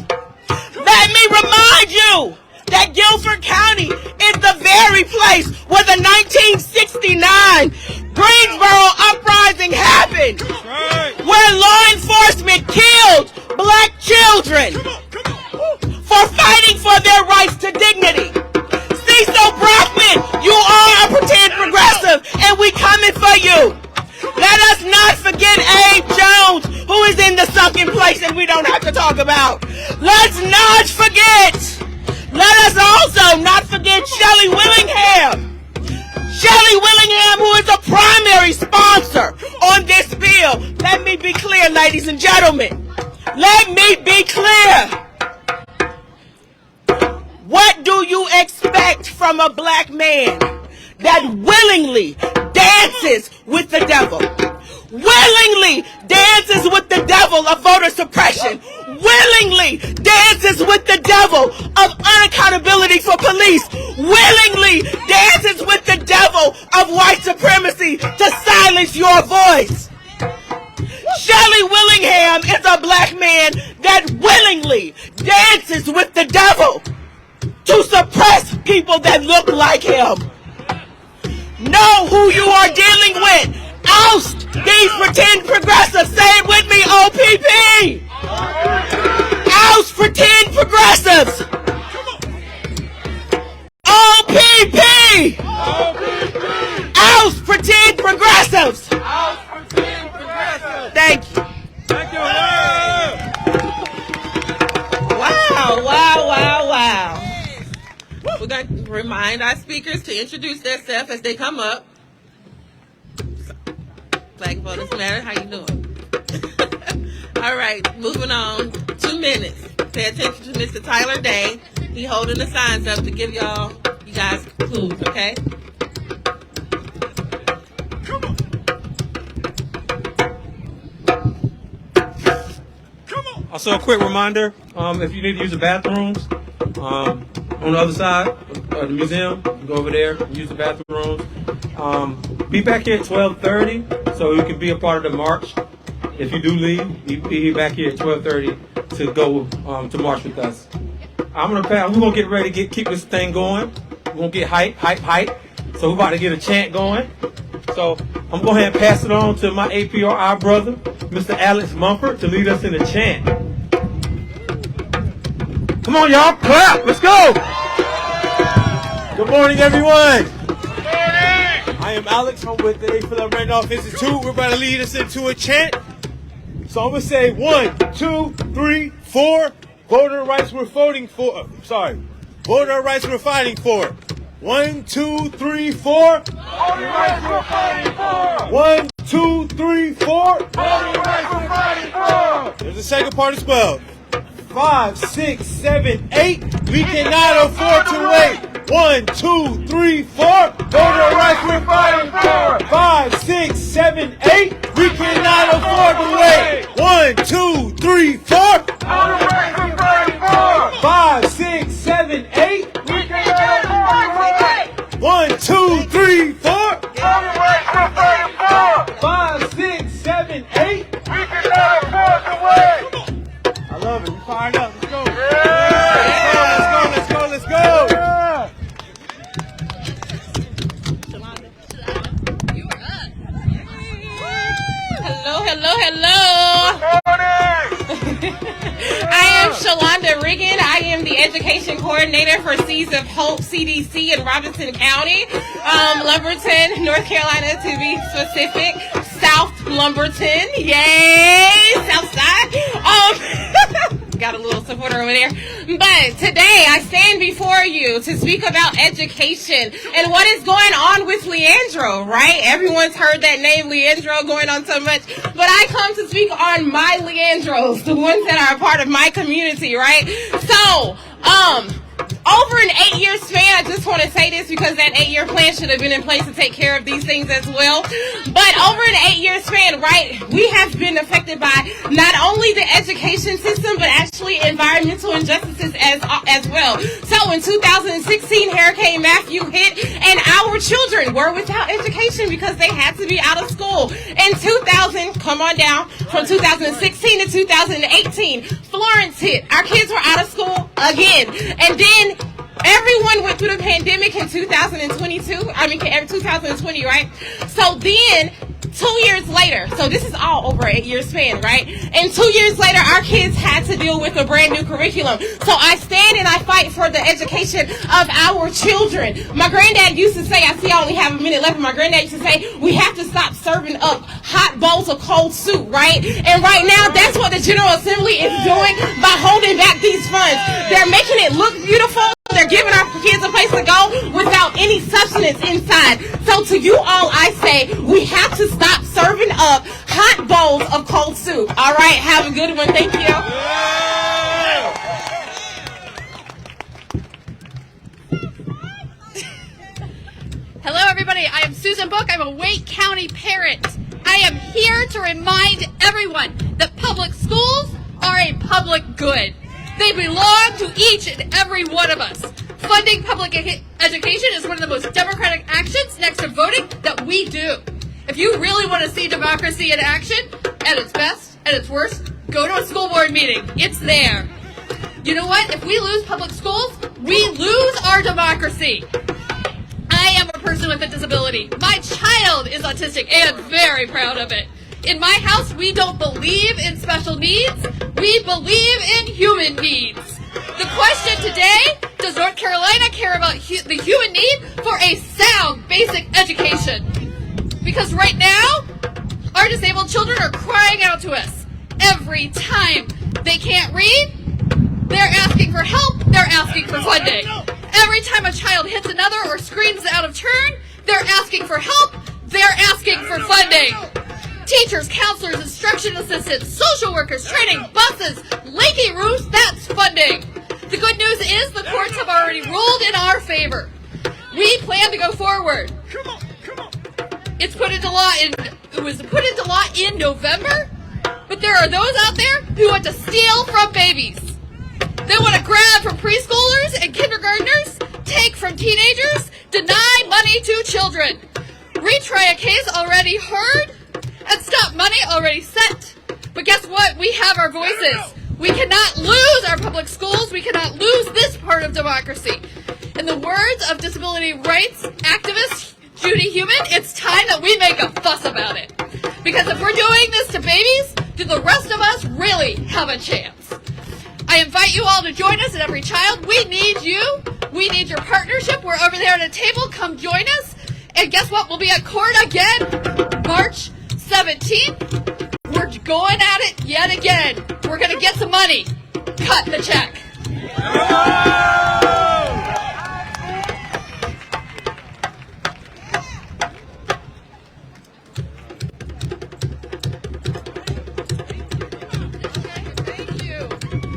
Let me remind you that Guilford County is the very place where the 1969 Greensboro uprising happened, where law enforcement killed black children for fighting for their rights to dignity. Cecil Brockman, you are a pretend progressive, and we coming for you. Let us not forget Abe Jones, who is in the sunken place and we don't have to talk about. Let's not forget. Let us also not forget Shelley Willingham. Shelley Willingham, who is a primary sponsor on this bill. Let me be clear, ladies and gentlemen. Let me be clear. What do you expect from a black man that willingly dances with the devil? Willingly dances with the devil of voter suppression. Willingly dances with the devil of unaccountability for police. Willingly dances with the devil of white supremacy to silence your voice. Shelley Willingham is a black man that willingly dances with the devil to suppress people that look like him. Know who you are dealing with. Oust these pretend progressives. Say it with me, OPP. Oust pretend progressives. OPP. Oust pretend progressives. Thank you. Thank you. Wow. We're going to remind our speakers to introduce themselves as they come up. Black Voters Matter, how you doing? All right, moving on. 2 minutes. Pay attention to Mr. Tyler Day. He holding the signs up to give you guys clues, okay? Also, a quick reminder, if you need to use the bathrooms, on the other side of the museum, you go over there and use the bathrooms. Be back here at 12:30 so you can be a part of the march. If you do leave, be back here at 12:30 to go to march with us. We're gonna get ready to keep this thing going. We're gonna get hype. So we're about to get a chant going. So I'm going to go ahead and pass it on to my APRI brother, Mr. Alex Mumford, to lead us in the chant. Come on, y'all, clap. Let's go. Good morning, everyone. Good morning. I I am Alex. I'm with the A. Philip Randolph Institute. We're about to lead us into a chant. So I'm going to say 1, 2, 3, 4. Voter rights we're voting for. Voter rights we're fighting for. 1, 2, 3, 4. Voting rights we're fighting for. 1, 2, 3, 4. Voting rights we're fighting for. There's a second part as well. 5, 6, 7, 8. We cannot afford to wait. 1, 2, 3, 4. Voter rights we're fighting for. 5, 6, 7, 8. We cannot afford to wait. 1, 2, 3, 4. Voter rights we're fighting for. 5, 6, 7, 8. We cannot afford to wait. 1, 2, 3, 4. Voter rights we're fighting for. 5, 6, 7, 8. We cannot afford to wait. I love it. We fired up. Let's go. Yeah. Let's go. Let's go. Hello. I am Shalonda Riggin. I am the education coordinator for Seeds of Hope CDC in Robinson County, Lumberton, North Carolina to be specific. South Lumberton, yay, South Side. Got a little supporter over there. But today I stand before you to speak about education and what is going on with Leandro, right? Everyone's heard that name, Leandro, going on so much. But I come to speak on my Leandros, the ones that are a part of my community, right? So, over an 8-year span, I just want to say this because that 8-year plan should have been in place to take care of these things as well. But over an 8-year span, right, we have been affected by not only the education system, but actually environmental injustices as well. So in 2016, Hurricane Matthew hit, and our children were without education because they had to be out of school. In 2000, come on down, from 2016 to 2018, Florence hit. Our kids were out of school again. And then everyone went through the pandemic in 2020, right? So then, 2 years later, so this is all over an 8-year span, right? And 2 years later, our kids had to deal with a brand new curriculum. So I stand and I fight for the education of our children. My granddad used to say, I see I only have a minute left, but my granddad used to say, we have to stop serving up hot bowls of cold soup, right? And right now, that's what the General Assembly is doing by holding back these funds. They're making it look beautiful. They're giving our kids a place to go without any substance inside. So to you all, I say, we have to stop serving up hot bowls of cold soup. All right, have a good one. Thank you. Hello, everybody. I am Susan Book. I'm a Wake County parent. I am here to remind everyone that public schools are a public good. They belong to each and every one of us. Funding public education is one of the most democratic actions next to voting that we do. If you really want to see democracy in action, at its best, at its worst, go to a school board meeting. It's there. You know what? If we lose public schools, we lose our democracy. I am a person with a disability. My child is autistic and very proud of it. In my house, we don't believe in special needs. We believe in human needs. The question today, does North Carolina care about the human need for a sound basic education? Because right now, our disabled children are crying out to us. Every time they can't read, they're asking for help, they're asking for funding. Every time a child hits another or screams out of turn, they're asking for help, they're asking for funding. Teachers, counselors, instruction assistants, social workers, training, buses, linking rooms, that's funding. The good news is the courts have already ruled in our favor. We plan to go forward. It was put into law in November, but there are those out there who want to steal from babies. They want to grab from preschoolers and kindergartners, take from teenagers, deny money to children. Retry a case already heard, and stop money already sent. But guess what? We have our voices. We cannot lose our public schools. We cannot lose this part of democracy. In the words of disability rights activist Judy Human, it's time that we make a fuss about it. Because if we're doing this to babies, do the rest of us really have a chance? I invite you all to join us at Every Child. We need you. We need your partnership. We're over there at a table. Come join us. And guess what? We'll be at court again March 17th. We're going at it yet again. We're going to get some money. Cut the check.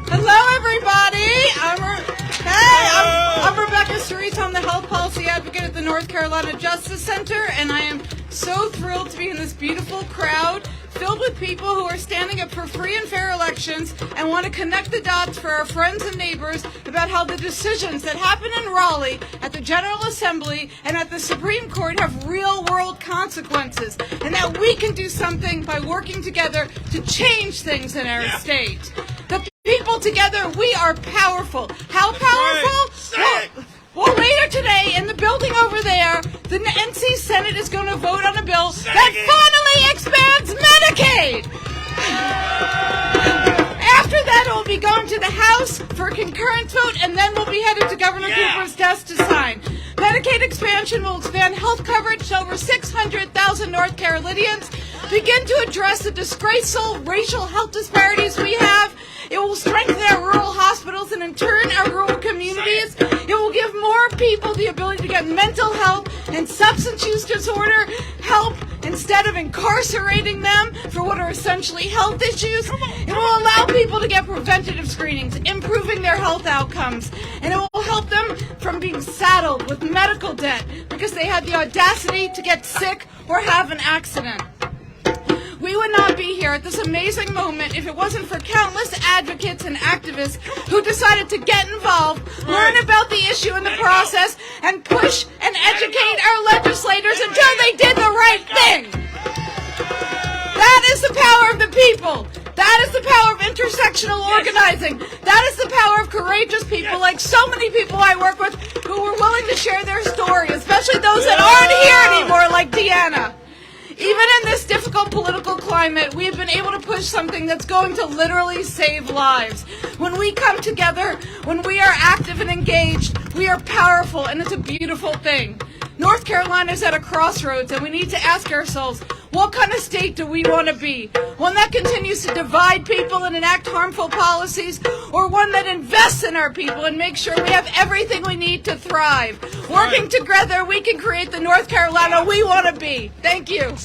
Hello, everybody. I'm Rebecca Cerise. I'm the health policy advocate at the North Carolina Justice Center, and I am so thrilled to be in this beautiful crowd filled with people who are standing up for free and fair elections and want to connect the dots for our friends and neighbors about how the decisions that happen in Raleigh at the General Assembly and at the Supreme Court have real-world consequences, and that we can do something by working together to change things in our state. The people together, we are powerful. How powerful? Well, later today, in the building over there, the NC Senate is going to vote on a bill that finally expands Medicaid. After that, it will be going to the House for a concurrence vote, and then we'll be headed to Governor Cooper's desk to sign. Medicaid expansion will expand health coverage to over 600,000 North Carolinians, begin to address the disgraceful racial health disparities we have. It will strengthen our rural hospitals and, in turn, our rural communities. It will give more people the ability to get mental health and substance use disorder help instead of incarcerating them for what are essentially health issues. It will allow people to get preventative screenings, improving their health outcomes. And it will help them from being saddled with medical debt because they had the audacity to get sick or have an accident. We would not be here at this amazing moment if it wasn't for countless advocates and activists who decided to get involved, learn about the issue in the process, and push and educate our legislators until they did the right thing. That is the power of the people. That is the power of intersectional organizing. That is the power of courageous people like so many people I work with who were willing to share their story, especially those that aren't here anymore like Deanna. Even in this difficult political climate, we've been able to push something that's going to literally save lives. When we come together, when we are active and engaged, we are powerful, and it's a beautiful thing. North Carolina is at a crossroads, and we need to ask ourselves, what kind of state do we want to be? One that continues to divide people and enact harmful policies, or one that invests in our people and makes sure we have everything we need to thrive? Working together, we can create the North Carolina we want to be. Thank you.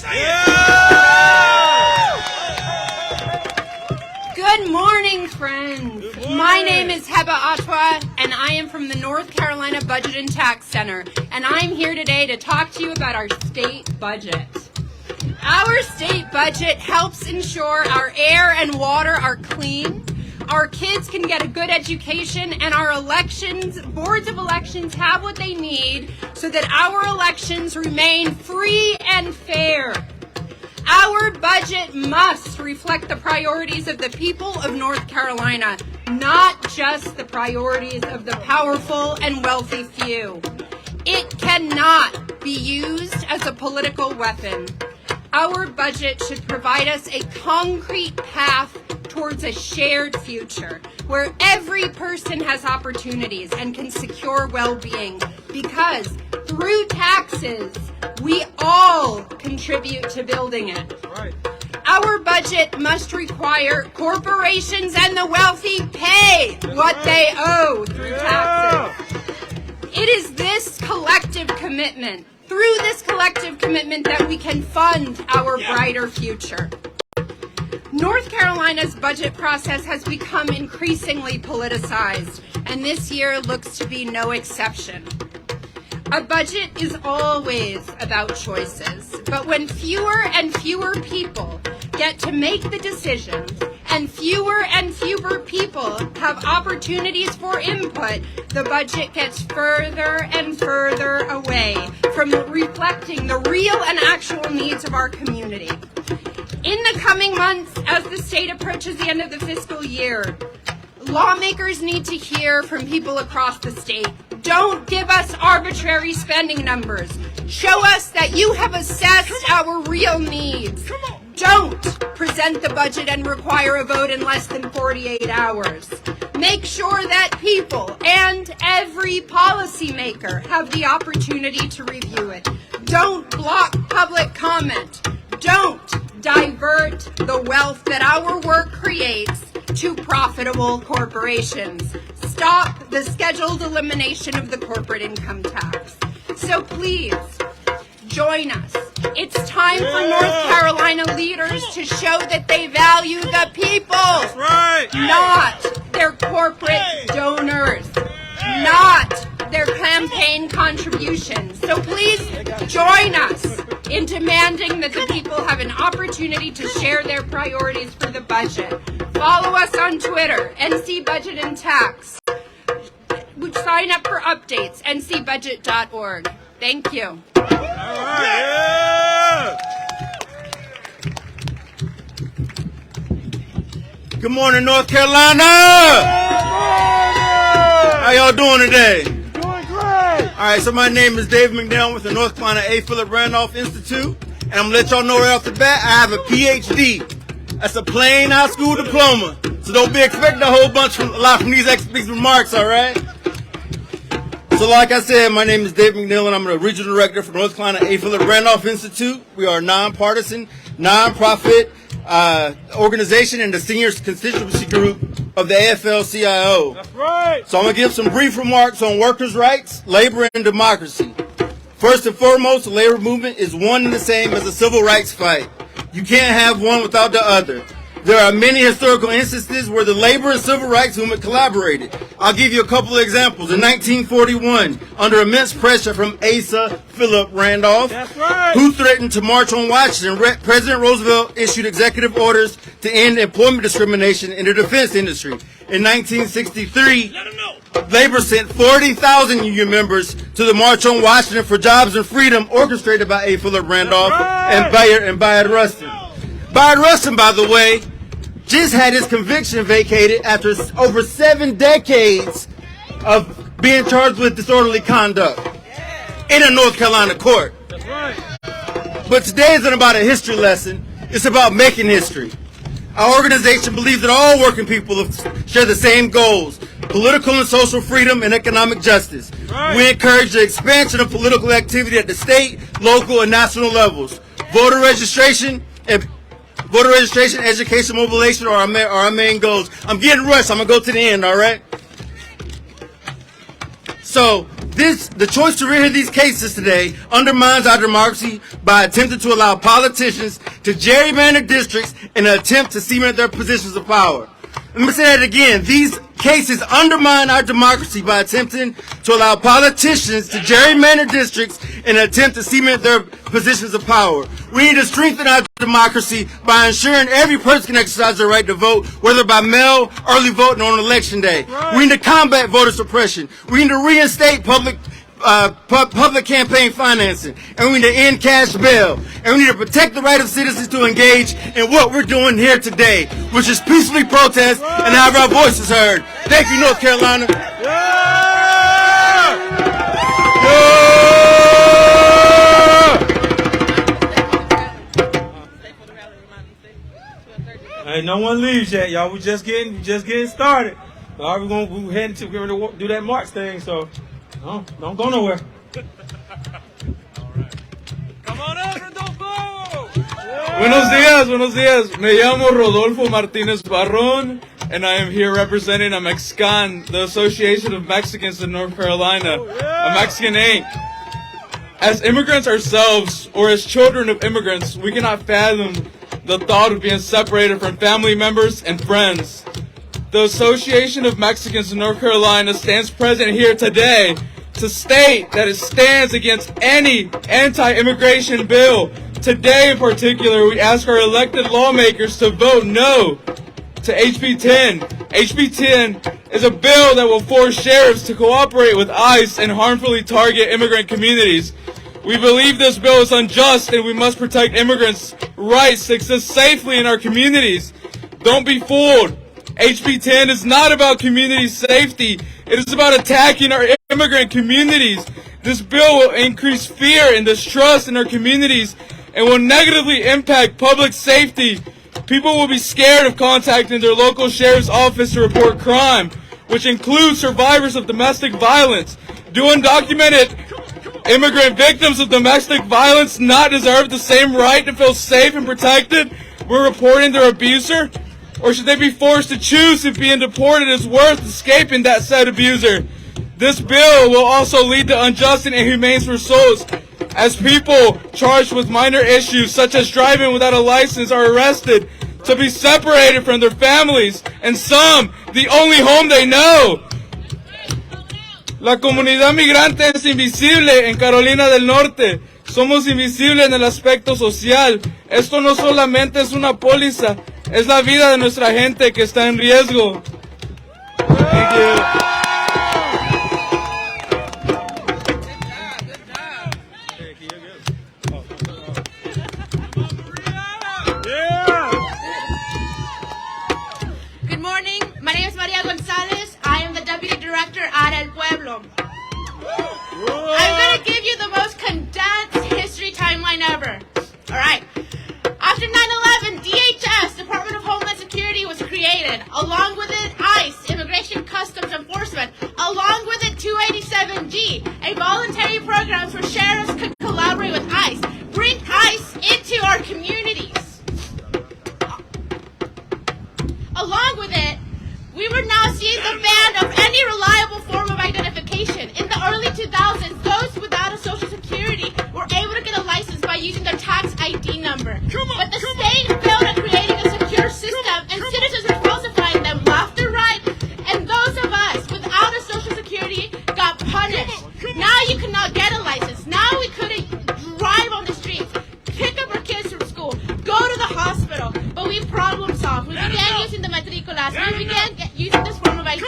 Good morning, friends. My name is Heba Atwa, and I am from the North Carolina Budget and Tax Center, and I'm here today to talk to you about our state budget. Our state budget helps ensure our air and water are clean, our kids can get a good education, and our boards of elections have what they need so that our elections remain free and fair. Our budget must reflect the priorities of the people of North Carolina, not just the priorities of the powerful and wealthy few. It cannot be used as a political weapon. Our budget should provide us a concrete path towards a shared future where every person has opportunities and can secure well-being, because through taxes, we all contribute to building it. Right. Our budget must require corporations and the wealthy pay what they owe through taxes. It is this collective commitment, through this collective commitment, that we can fund our brighter future. North Carolina's budget process has become increasingly politicized, and this year looks to be no exception. A budget is always about choices, but when fewer and fewer people get to make the decisions and fewer people have opportunities for input, the budget gets further and further away from reflecting the real and actual needs of our community. In the coming months, as the state approaches the end of the fiscal year, lawmakers need to hear from people across the state. Don't give us arbitrary spending numbers. Show us that you have assessed our real needs. Don't present the budget and require a vote in less than 48 hours. Make sure that people and every policymaker have the opportunity to review it. Don't block public comment. Don't divert the wealth that our work creates to profitable corporations. Stop the scheduled elimination of the corporate income tax. So please, join us. It's time for North Carolina leaders to show that they value the people. That's right. Not their corporate donors. Not their campaign contributions. So please join us in demanding that the people have an opportunity to share their priorities for the budget. Follow us on Twitter, NC Budget and Tax. Sign up for updates, ncbudget.org. Thank you. Good morning, North Carolina. How y'all doing today? Doing great. All right, so my name is Dave McNeil with the North Carolina A. Philip Randolph Institute, and I'm gonna let y'all know right off the bat, I have a PhD. That's a plain high school diploma. So don't be expecting a whole bunch a lot from these remarks, all right? So like I said, my name is Dave McNeil, and I'm the Regional Director for North Carolina A. Philip Randolph Institute. We are a nonpartisan, nonprofit organization and the senior constituency group of the AFL-CIO. That's right. So I'm going to give some brief remarks on workers' rights, labor, and democracy. First and foremost, the labor movement is one and the same as a civil rights fight. You can't have one without the other. There are many historical instances where the labor and civil rights movement collaborated. I'll give you a couple of examples. In 1941, under immense pressure from Asa Philip Randolph, who threatened to march on Washington, President Roosevelt issued executive orders to end employment discrimination in the defense industry. In 1963, labor sent 40,000 union members to the March on Washington for Jobs and Freedom, orchestrated by A. Philip Randolph and Bayard Rustin. Bayard Rustin, by the way, just had his conviction vacated after over 7 decades of being charged with disorderly conduct in a North Carolina court. That's right. But today isn't about a history lesson. It's about making history. Our organization believes that all working people share the same goals: political and social freedom and economic justice. Right. We encourage the expansion of political activity at the state, local, and national levels. Voter registration, education, mobilization are our main goals. I'm getting rushed. I'm going to go to the end, all right? So, the choice to rehear these cases today undermines our democracy by attempting to allow politicians to gerrymander districts in an attempt to cement their positions of power. Let me say that again. These cases undermine our democracy by attempting to allow politicians to gerrymander districts in an attempt to cement their positions of power. We need to strengthen our democracy by ensuring every person can exercise their right to vote, whether by mail, early voting, or on election day. Right. We need to combat voter suppression. We need to reinstate public campaign financing, and we need to end cash bail, and we need to protect the right of citizens to engage in what we're doing here today, which is peacefully protest and have our voices heard. Thank you, North Carolina. Hey, no one leaves yet, y'all. We just getting started. All right, we're heading to do that march thing, so don't go nowhere. Come on up, Rodolfo! Buenos días. Me llamo Rodolfo Martinez Barron, and I am here representing a Mexican, the Association of Mexicans in North Carolina, a Mexican Inc. As immigrants ourselves, or as children of immigrants, we cannot fathom the thought of being separated from family members and friends. The Association of Mexicans in North Carolina stands present here today to state that it stands against any anti-immigration bill. Today in particular, we ask our elected lawmakers to vote no to HB 10. HB 10 is a bill that will force sheriffs to cooperate with ICE and harmfully target immigrant communities. We believe this bill is unjust, and we must protect immigrants' rights to exist safely in our communities. Don't be fooled. HB 10 is not about community safety. It is about attacking our immigrant communities. This bill will increase fear and distrust in our communities and will negatively impact public safety. People will be scared of contacting their local sheriff's office to report crime, which includes survivors of domestic violence. Do undocumented immigrant victims of domestic violence not deserve the same right to feel safe and protected when reporting their abuser? Or should they be forced to choose if being deported is worth escaping that said abuser? This bill will also lead to unjust and inhumane results, as people charged with minor issues such as driving without a license are arrested to be separated from their families and some the only home they know. La comunidad migrante es invisible en Carolina del Norte. Somos invisibles en el aspecto social. Esto no solamente es una póliza, es la vida de nuestra gente que está en riesgo. Thank you. Good morning. My name is Maria Gonzalez. I am the Deputy Director at El Pueblo. I'm going to give you the most condensed history timeline ever. All right. After 9/11, DHS, Department of Homeland Security, was created. Along with it, ICE, Immigration Customs Enforcement. Along with it, 287G, a voluntary program where sheriffs could collaborate with ICE. Bring ICE into our communities. Along with it, we were now seeing the ban of any reliable form of identification. In the early 2000s, those without a social security were able to get a license by using their tax ID number. But the state failed at creating a secure system, and citizens were falsifying them left and right, and those of us without a social security got punished. Now you cannot get a license. Now we couldn't drive on the streets, pick up our kids from school, go to the hospital, but we problem solved. We began using the matriculas. We began using this form of ID.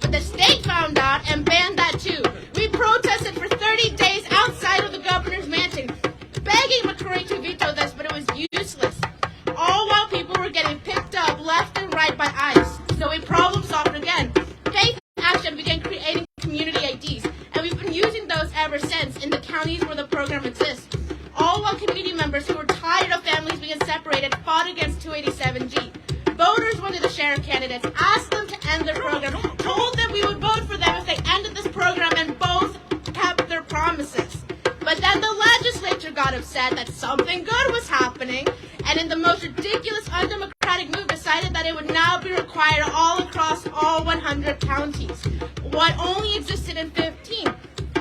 But the state found out and banned that too. We protested for 30 days outside of the governor's mansion, begging McCrory to veto this, but it was useless. All while people were getting picked up left and right by ICE. So we problem solved again. Faith Action began creating community IDs, and we've been using those ever since in the counties where the program exists. All while community members who were tired of families being separated fought against 287G. Voters went to the sheriff candidates, asked them to end their program, told them we would vote for them if they ended this program, and both kept their promises. But then the legislature got upset that something good was happening, and in the most ridiculous, undemocratic move decided that it would now be required all across all 100 counties, what only existed in 15.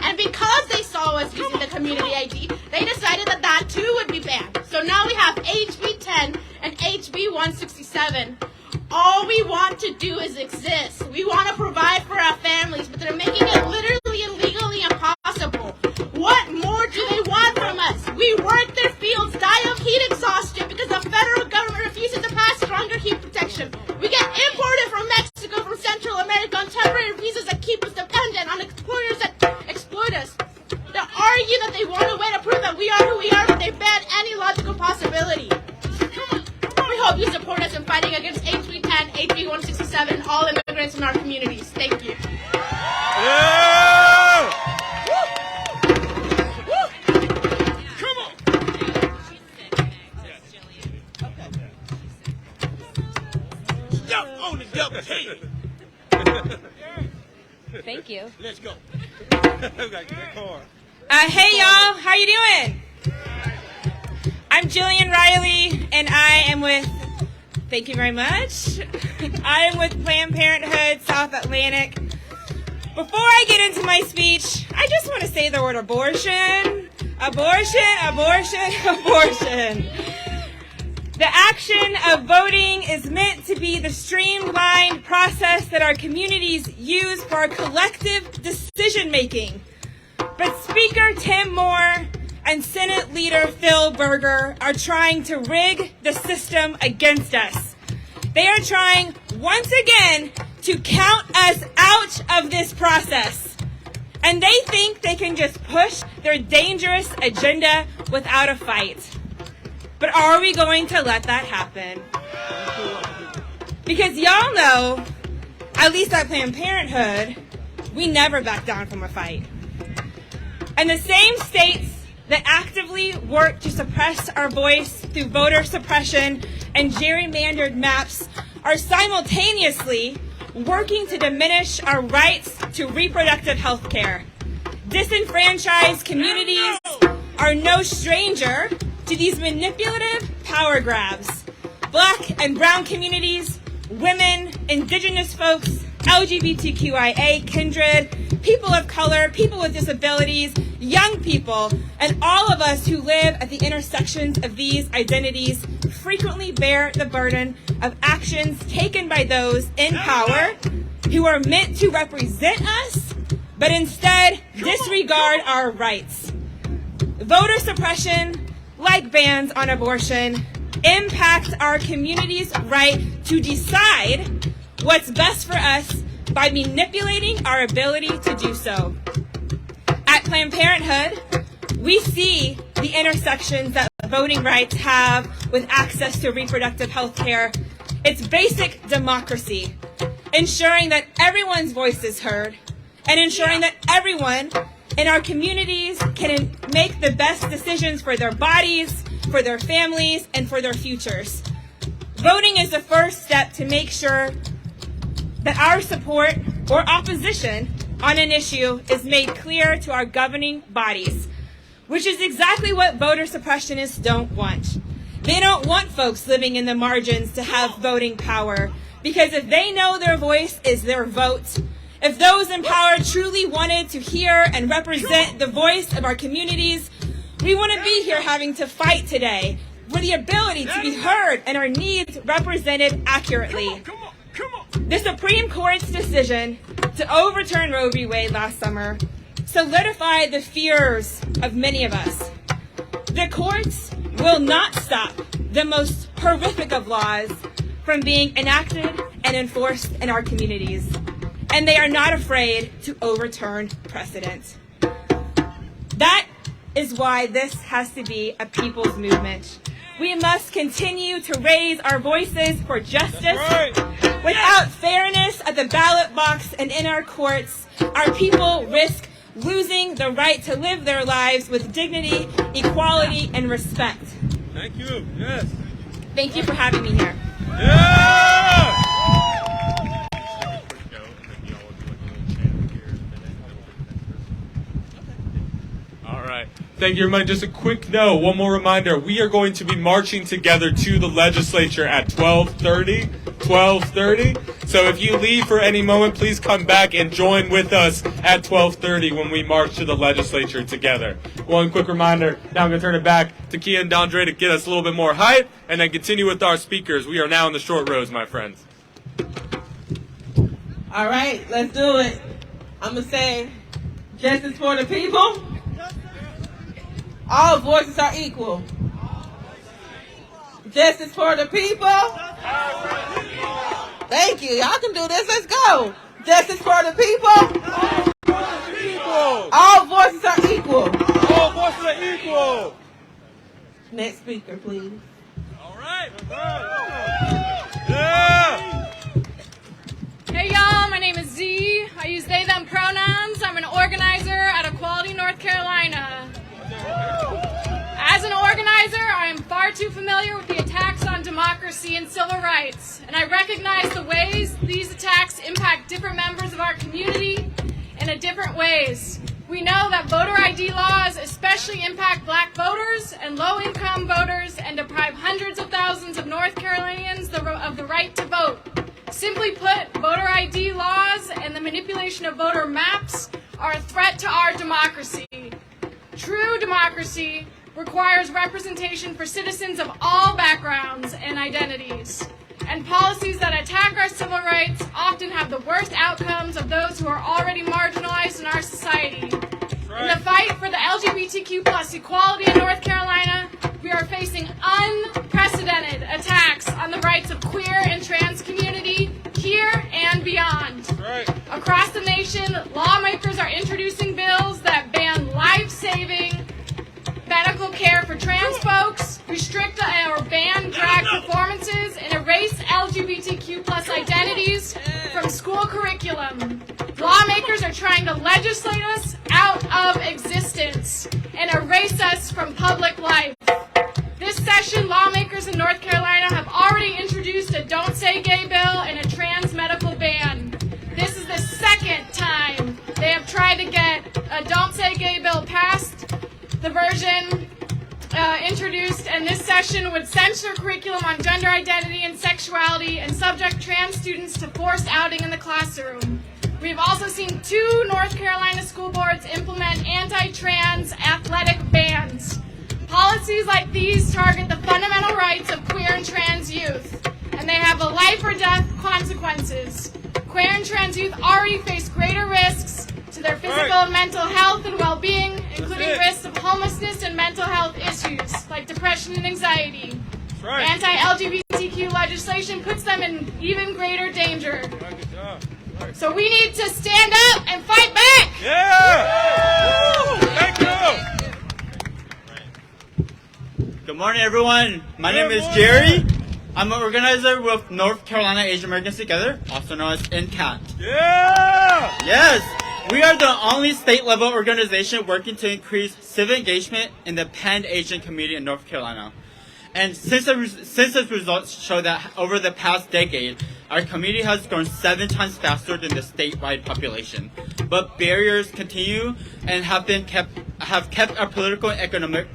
And because they saw us using the community ID, they decided that that too would be banned. So now we have HB 10 and HB 167. All we want to do is exist. We want to provide for our families, but they're making it literally and legally impossible. What more do they want from us? We work their fields, die of heat exhaustion because the federal government refuses to pass stronger heat protection. We get imported from Mexico, from Central America on temporary visas that keep us dependent on employers that exploit us. They argue that they want a way to prove that we are who we are, but they ban any logical possibility. We hope you support us in fighting against HB 10, HB 167, and all immigrants in our communities. Thank you. Yeah! On the double K. Thank you. Let's go. Hey y'all, how you doing? I'm Jillian Riley, and I am with, thank you very much, I am with Planned Parenthood South Atlantic. Before I get into my speech, I just want to say the word abortion. Abortion, abortion, abortion. The action of voting is meant to be the streamlined process that our communities use for our collective decision making. But Speaker Tim Moore and Senate Leader Phil Berger are trying to rig the system against us. They are trying once again to count us out of this process. And they think they can just push their dangerous agenda without a fight. But are we going to let that happen? Because y'all know, at least at Planned Parenthood, we never back down from a fight. And the same states that actively work to suppress our voice through voter suppression and gerrymandered maps are simultaneously working to diminish our rights to reproductive health care. Disenfranchised communities are no stranger to these manipulative power grabs. Black and brown communities, women, indigenous folks, LGBTQIA kindred, people of color, people with disabilities, young people, and all of us who live at the intersections of these identities frequently bear the burden of actions taken by those in power who are meant to represent us, but instead disregard our rights. Voter suppression, like bans on abortion, impact our community's right to decide what's best for us by manipulating our ability to do so. At Planned Parenthood, we see the intersections that voting rights have with access to reproductive health care. It's basic democracy, ensuring that everyone's voice is heard and ensuring that everyone in our communities can make the best decisions for their bodies, for their families, and for their futures. Voting is the first step to make sure that our support or opposition on an issue is made clear to our governing bodies, which is exactly what voter suppressionists don't want. They don't want folks living in the margins to have voting power, because if they know their voice is their vote, if those in power truly wanted to hear and represent the voice of our communities, we wouldn't be here having to fight today for the ability to be heard and our needs represented accurately. The Supreme Court's decision to overturn Roe v. Wade last summer solidified the fears of many of us. The courts will not stop the most horrific of laws from being enacted and enforced in our communities, and they are not afraid to overturn precedent. That is why this has to be a people's movement. We must continue to raise our voices for justice. Without fairness at the ballot box and in our courts, our people risk losing the right to live their lives with dignity, equality, and respect. Thank you. Yes. Thank you for having me here. Yeah! All right. Thank you, everybody. Just a quick note, one more reminder. We are going to be marching together to the legislature at 12:30. So if you leave for any moment, please come back and join with us at 12:30 when we march to the legislature together. One quick reminder. Now I'm going to turn it back to Kia and Dondre to get us a little bit more hype and then continue with our speakers. We are now in the short rows, my friends. All right, let's do it. I'm going to say justice for the people. All voices are equal. Justice for the people. Thank you. Y'all can do this. Let's go. Justice for the people. All voices are equal. All voices are equal. Next speaker, please. All right. Yeah. Hey y'all, my name is Z. I use they, them pronouns. I'm an organizer at Equality, North Carolina. As an organizer, I am far too familiar with the attacks on democracy and civil rights, and I recognize the ways these attacks impact different members of our community in different ways. We know that voter ID laws especially impact black voters and low-income voters and deprive hundreds of thousands of North Carolinians of the right to vote. Simply put, voter ID laws and the manipulation of voter maps are a threat to our democracy. True democracy requires representation for citizens of all backgrounds and identities. And policies that attack our civil rights often have the worst outcomes of those who are already marginalized in our society. In the fight for the LGBTQ plus equality in North Carolina, we are facing unprecedented attacks on the rights of queer and trans community here and beyond. Across the nation, lawmakers are introducing bills that ban life-saving medical care for trans folks, restrict or ban drag performances, and erase LGBTQ plus identities from school curriculum. Lawmakers are trying to legislate us out of existence and erase us from public life. This session, lawmakers in North Carolina have already introduced a Don't Say Gay bill and a trans medical ban. This is the second time they have tried to get a Don't Say the version introduced in this session would censor curriculum on gender identity and sexuality and subject trans students to forced outing in the classroom. We've also seen 2 North Carolina school boards implement anti-trans athletic bans. Policies like these target the fundamental rights of queer and trans youth, and they have a life or death consequences. Queer and trans youth already face greater risks to their physical and mental health and well-being, including risks of homelessness and mental health issues like depression and anxiety. Anti-LGBTQ legislation puts them in even greater danger. So we need to stand up and fight back! Yeah! Thank you! Good morning, everyone. My name is Jerry. I'm an organizer with North Carolina Asian Americans Together, also known as NCAT. Yeah! Yes! We are the only state-level organization working to increase civic engagement in the Pan-Asian community in North Carolina. And census results show that over the past decade, our community has grown 7 times faster than the statewide population. But barriers continue and have kept our political and economic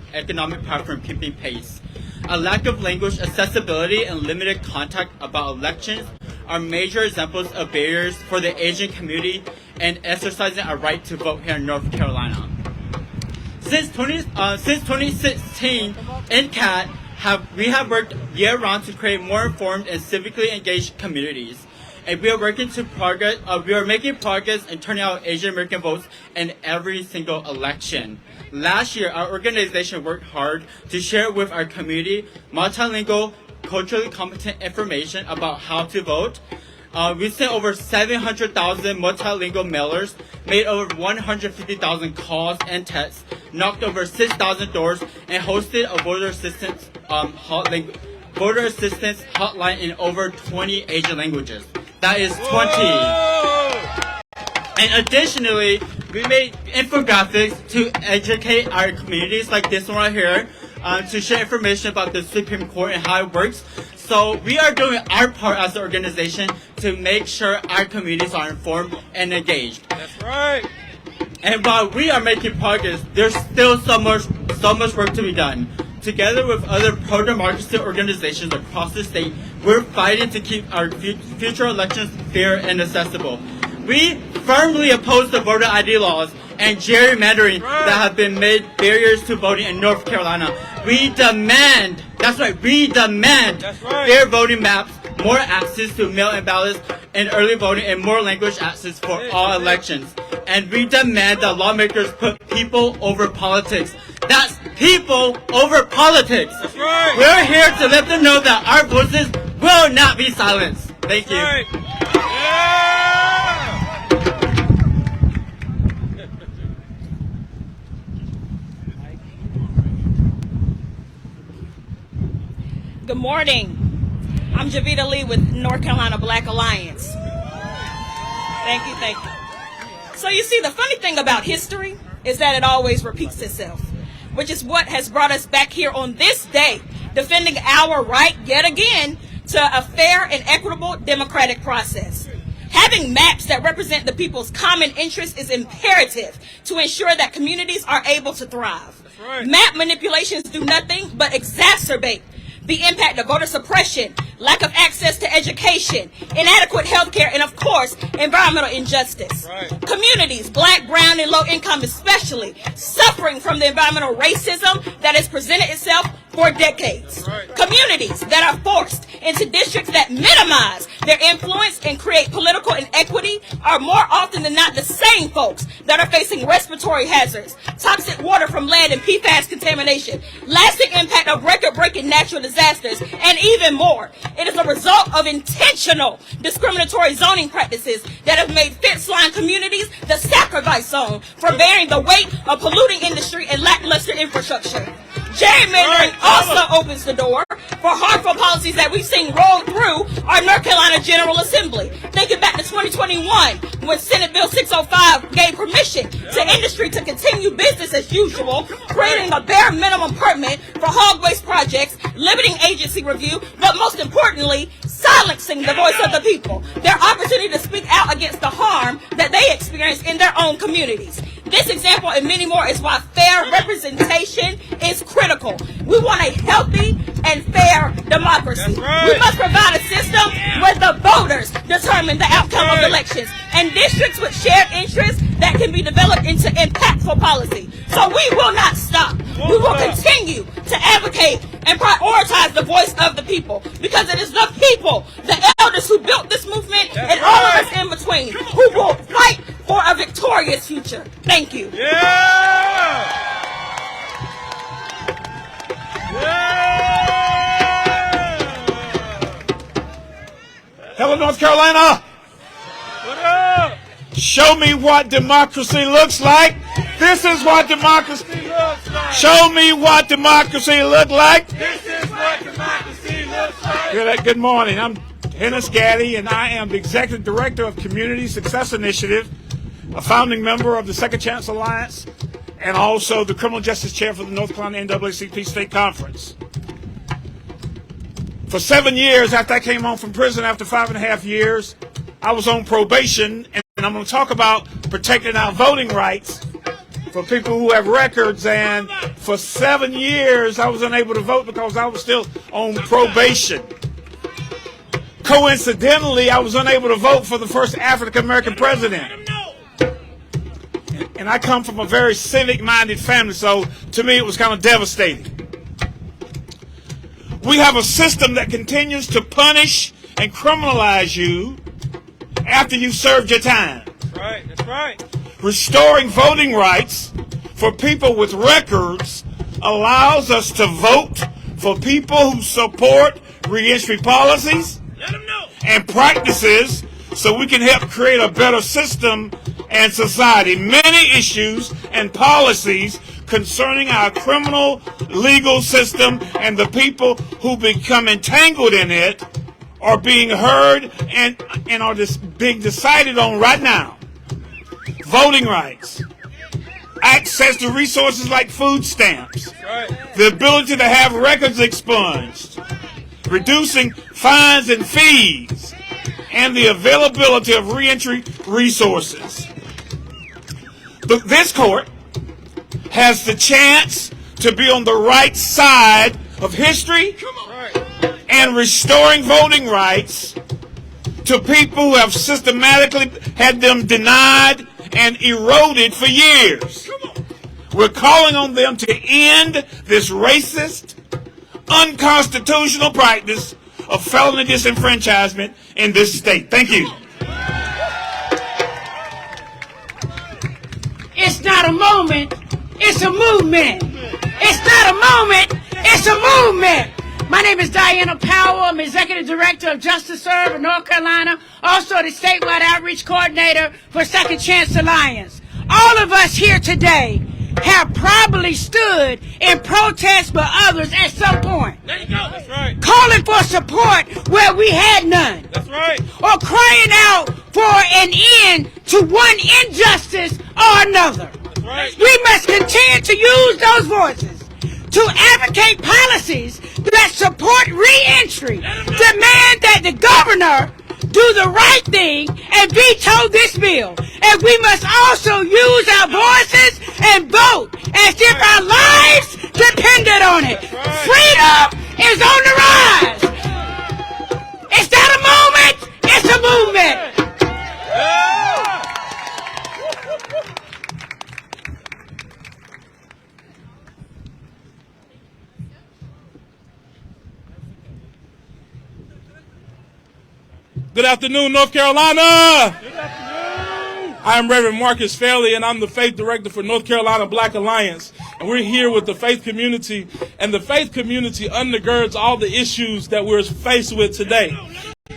power from keeping pace. A lack of language accessibility and limited contact about elections are major examples of barriers for the Asian community and exercising our right to vote here in North Carolina. Since 2016, NCAT we have worked year-round to create more informed and civically engaged communities, and we are making progress in turning out Asian American votes in every single election. Last year, our organization worked hard to share with our community multilingual, culturally competent information about how to vote. We sent over 700,000 multilingual mailers, made over 150,000 calls and texts, knocked over 6,000 doors, and hosted a voter assistance hotline in over 20 Asian languages. That is 20. And additionally, we made infographics to educate our communities like this one right here, to share information about the Supreme Court and how it works. So we are doing our part as an organization to make sure our communities are informed and engaged. That's right. And while we are making progress, there's still so much work to be done. Together with other pro-democracy organizations across the state, we're fighting to keep our future elections fair and accessible. We firmly oppose the voter ID laws and gerrymandering that have been made barriers to voting in North Carolina. We demand, fair voting maps, more access to mail-in ballots and early voting, and more language access for all elections. And we demand that lawmakers put people over politics. That's people over politics. That's right. We're here to let them know that our voices will not be silenced. Thank you. Right. Good morning. I'm Javita Lee with North Carolina Black Alliance. Thank you. So you see, the funny thing about history is that it always repeats itself, which is what has brought us back here on this day, defending our right yet again to a fair and equitable democratic process. Having maps that represent the people's common interest is imperative to ensure that communities are able to thrive. Right. Map manipulations do nothing but exacerbate the impact of voter suppression, lack of access to education, inadequate health care, and of course, environmental injustice. Right. Communities, black, brown, and low income especially, suffering from the environmental racism that has presented itself for decades. Right. Communities that are forced into districts that minimize their influence and create political inequity are more often than not the same folks that are facing respiratory hazards, toxic water from lead and PFAS contamination, lasting impact of record-breaking natural disasters, and even more. It is a result of intentional discriminatory zoning practices that have made fence-line communities the sacrifice zone for bearing the weight of polluting industry and lackluster infrastructure. Gerrymandering also opens the door for harmful policies that we've seen roll through our North Carolina General Assembly. Thinking back to 2021, when Senate Bill 605 gave permission to industry to continue business as usual, creating a bare minimum permit for hog waste projects, limiting agency review, but most importantly, silencing the voice of the people, their opportunity to speak out against the harm that they experience in their own communities. This example and many more is why fair representation is critical. We want a healthy and fair democracy. We must provide a system where the voters determine the outcome of elections and districts with shared interests that can be developed into impactful policy. So we will not stop. We will continue to advocate and prioritize the voice of the people, because it is the people, the elders who built this movement, and all of us in between, who will fight for a victorious future. Thank you. Hello, North Carolina. What up? Show me what democracy looks like. This is what democracy looks like. Show me what democracy looks like. This is what democracy looks like. Good morning. I'm Hennis Gaddy, and I am the Executive Director of Community Success Initiative, a founding member of the Second Chance Alliance, and also the Criminal Justice Chair for the North Carolina NAACP State Conference. For 7 years after I came home from prison after 5.5 years, I was on probation, and I'm going to talk about protecting our voting rights for people who have records. And for 7 years, I was unable to vote because I was still on probation. Coincidentally, I was unable to vote for the first African-American president. And I come from a very civic-minded family, so to me it was kind of devastating. We have a system that continues to punish and criminalize you after you've served your time. That's right. That's right. Restoring voting rights for people with records allows us to vote for people who support reentry policies and practices so we can help create a better system and society. Many issues and policies concerning our criminal legal system and the people who become entangled in it are being heard and are being decided on right now. Voting rights, access to resources like food stamps, the ability to have records expunged, reducing fines and fees, and the availability of reentry resources. But this court has the chance to be on the right side of history and restoring voting rights to people who have systematically had them denied and eroded for years. We're calling on them to end this racist, unconstitutional practice of felony disenfranchisement in this state. Thank you. It's not a moment, it's a movement. It's not a moment, it's a movement. My name is Diana Powell. I'm Executive Director of Justice Serve in North Carolina, also the statewide outreach coordinator for Second Chance Alliance. All of us here today have probably stood in protest for others at some point. There you go. That's right. Calling for support where we had none. That's right. Or crying out for an end to one injustice or another. That's right. We must continue to use those voices to advocate policies that support re-entry, demand that the governor do the right thing and veto this bill. And we must also use our voices and vote as if our lives depended on it. Freedom is on the rise. It's not a moment, it's a movement. Good afternoon, North Carolina. Good afternoon. I am Reverend Marcus Fairley, and I'm the Faith Director for North Carolina Black Alliance. And we're here with the faith community, and the faith community undergirds all the issues that we're faced with today.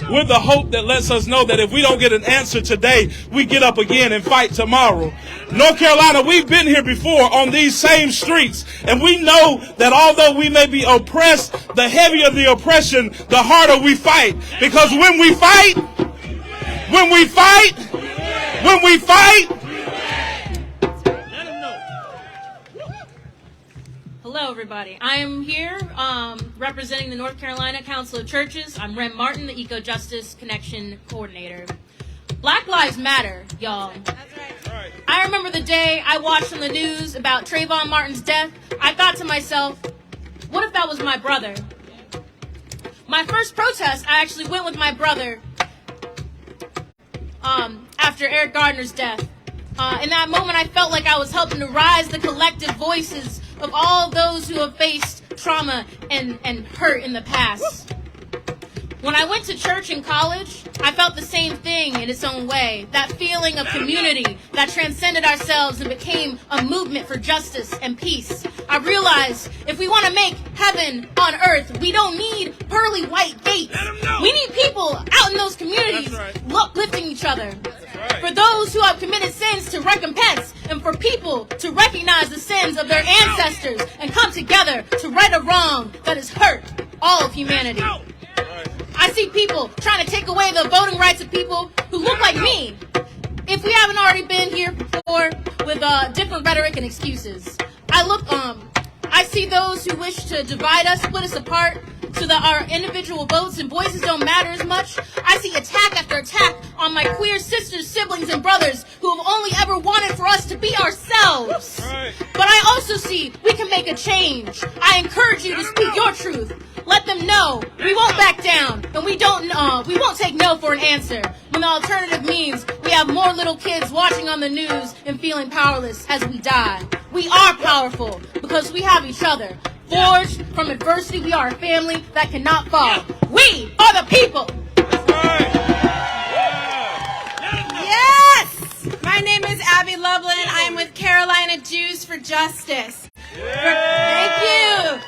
With the hope that lets us know that if we don't get an answer today, we get up again and fight tomorrow. North Carolina, we've been here before on these same streets, and we know that although we may be oppressed, the heavier the oppression, the harder we fight. Because when we fight, Hello, everybody. I am here representing the North Carolina Council of Churches. I'm Rem Martin, the Eco Justice Connection Coordinator. Black Lives Matter, y'all. I remember remember the day I watched on the news about Trayvon Martin's death. I thought to myself, what if that was my brother? My first protest, I actually went with my brother after Eric Garner's death. In that moment, I felt like I was helping to rise the collective voices of all those who have faced trauma and hurt in the past. When I went to church in college, I felt the same thing in its own way. That feeling of community that transcended ourselves and became a movement for justice and peace. I realized if we want to make heaven on earth, we don't need pearly white gates. We need people out in those communities lifting each other. For those who have committed sins to recompense, and for people to recognize the sins of their ancestors and come together to right a wrong that has hurt all of humanity. I see people trying to take away the voting rights of people who look like me. If we haven't already been here before with different rhetoric and excuses. I see those who wish to divide us, split us apart, so that our individual votes and voices don't matter as much. I see attack after attack on my queer sisters, siblings, and brothers who have only ever wanted for us to be ourselves. But I also see we can make a change. I encourage you to speak your truth. Let them know we won't back down, and we won't take no for an answer. When the alternative means we have more little kids watching on the news and feeling powerless as we die. We are powerful because we have each other. Forged from adversity, we are a family that cannot fall. We are the people. Yes! My name is Abby Loveland. I am with Carolina Jews for Justice. Thank you.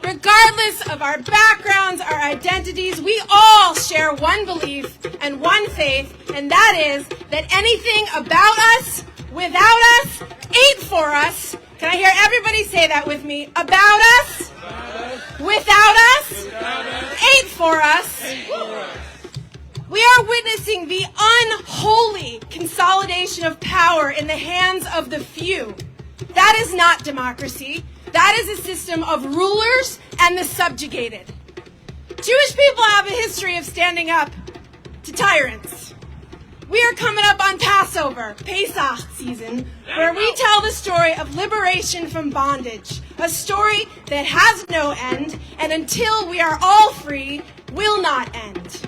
Regardless of our backgrounds, our identities, we all share one belief and one faith, and that is that anything about us, without us, ain't for us. Can I hear everybody say that with me? About us, without us, ain't for us. We are witnessing the unholy consolidation of power in the hands of the few. That is not democracy. That is a system of rulers and the subjugated. Jewish people have a history of standing up to tyrants. We are coming up on Passover, Pesach season, where we tell the story of liberation from bondage, a story that has no end, and until we are all free, will not end.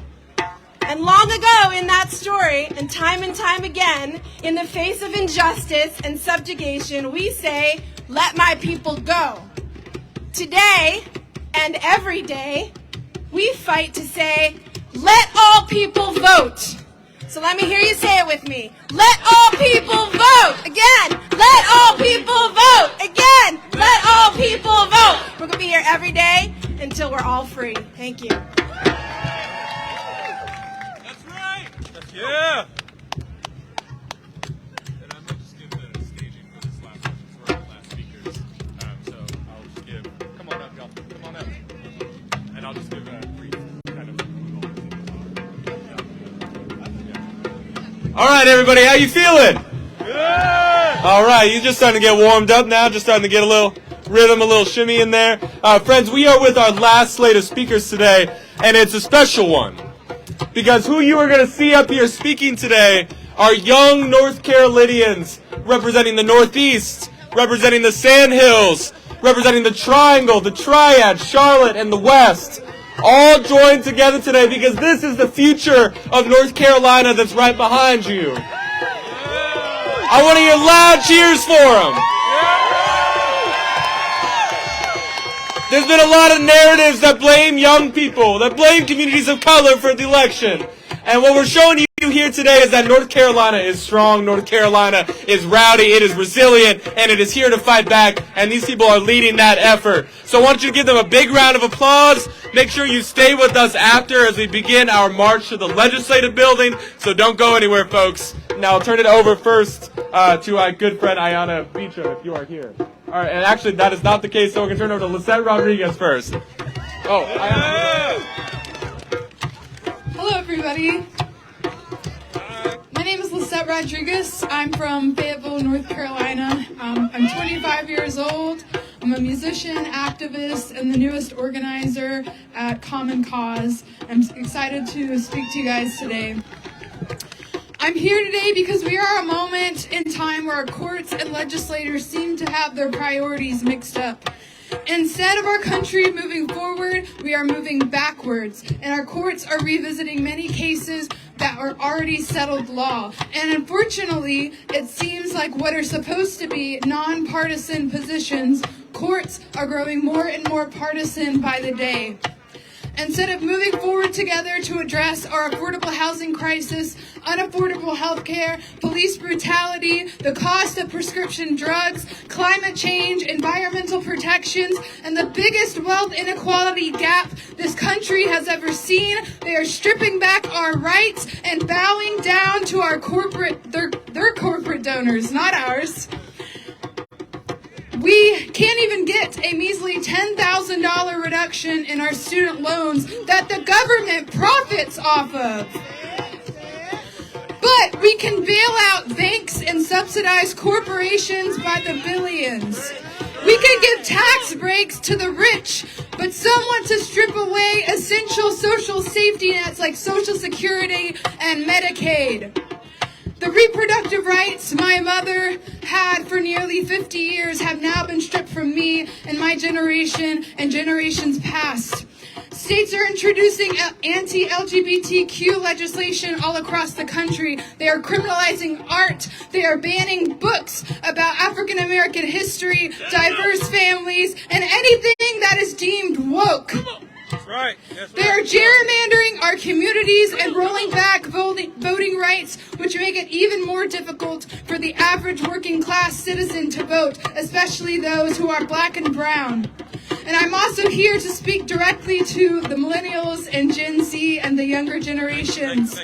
And long ago in that story, and time again, in the face of injustice and subjugation, we say, let my people go. Today, and every day, we fight to say, let all people vote. So let me hear you say it with me. Let all people vote. Again, let all people vote. Again, let all people vote. We're going to be here every day until we're all free. Thank you. That's right. Yeah. And I might just give the staging for this last one. We're our last speakers. So I'll just give, come on up, y'all. Come on up. And I'll just give a brief kind of. All right, everybody, how you feeling? Good. All right, you're just starting to get warmed up now, just starting to get a little rhythm, a little shimmy in there. Friends, we are with our last slate of speakers today, and it's a special one. Because who you are going to see up here speaking today are young North Carolinians representing the Northeast, representing the Sandhills, representing the Triangle, the Triad, Charlotte, and the West. All joined together today because this is the future of North Carolina that's right behind you. I want to hear loud cheers for them. There's been a lot of narratives that blame young people, that blame communities of color for the election. And what we're showing you here today is that North Carolina is strong, North Carolina is rowdy, it is resilient, and it is here to fight back, and these people are leading that effort. So I want you to give them a big round of applause. Make sure you stay with us after as we begin our march to the legislative building, so don't go anywhere, folks. Now I'll turn it over first to our good friend Ayanna Beecham, if you are here. All right, and actually that is not the case, so we're going to turn over to Lisette Rodriguez first. Oh, Ayanna. Hello, everybody. My name is Lisette Rodriguez. I'm from Fayetteville, North Carolina. I'm 25 years old. I'm a musician, activist, and the newest organizer at Common Cause. I'm excited to speak to you guys today. I I'm here today because we are a moment in time where our courts and legislators seem to have their priorities mixed up. Instead of our country moving forward, we are moving backwards, and our courts are revisiting many cases that are already settled law. And unfortunately, it seems like what are supposed to be nonpartisan positions, courts are growing more and more partisan by the day. Instead of moving forward together to address our affordable housing crisis, unaffordable health care, police brutality, the cost of prescription drugs, climate change, environmental protections, and the biggest wealth inequality gap this country has ever seen, they are stripping back our rights and bowing down to our their corporate donors, not ours. We can't even get a measly $10,000 reduction in our student loans that the government profits off of. But we can bail out banks and subsidize corporations by the billions. We can give tax breaks to the rich, but some want to strip away essential social safety nets like Social Security and Medicaid. The reproductive rights my mother had for nearly 50 years have now been stripped from me and my generation and generations past. States are introducing anti-LGBTQ legislation all across the country. They are criminalizing art. They are banning books about African American history, diverse families, and anything that is deemed woke. That's right. They are gerrymandering our communities and rolling back voting rights, which make it even more difficult for the average working class citizen to vote, especially those who are black and brown. And I'm also here to speak directly to the millennials and Gen Z and the younger generations,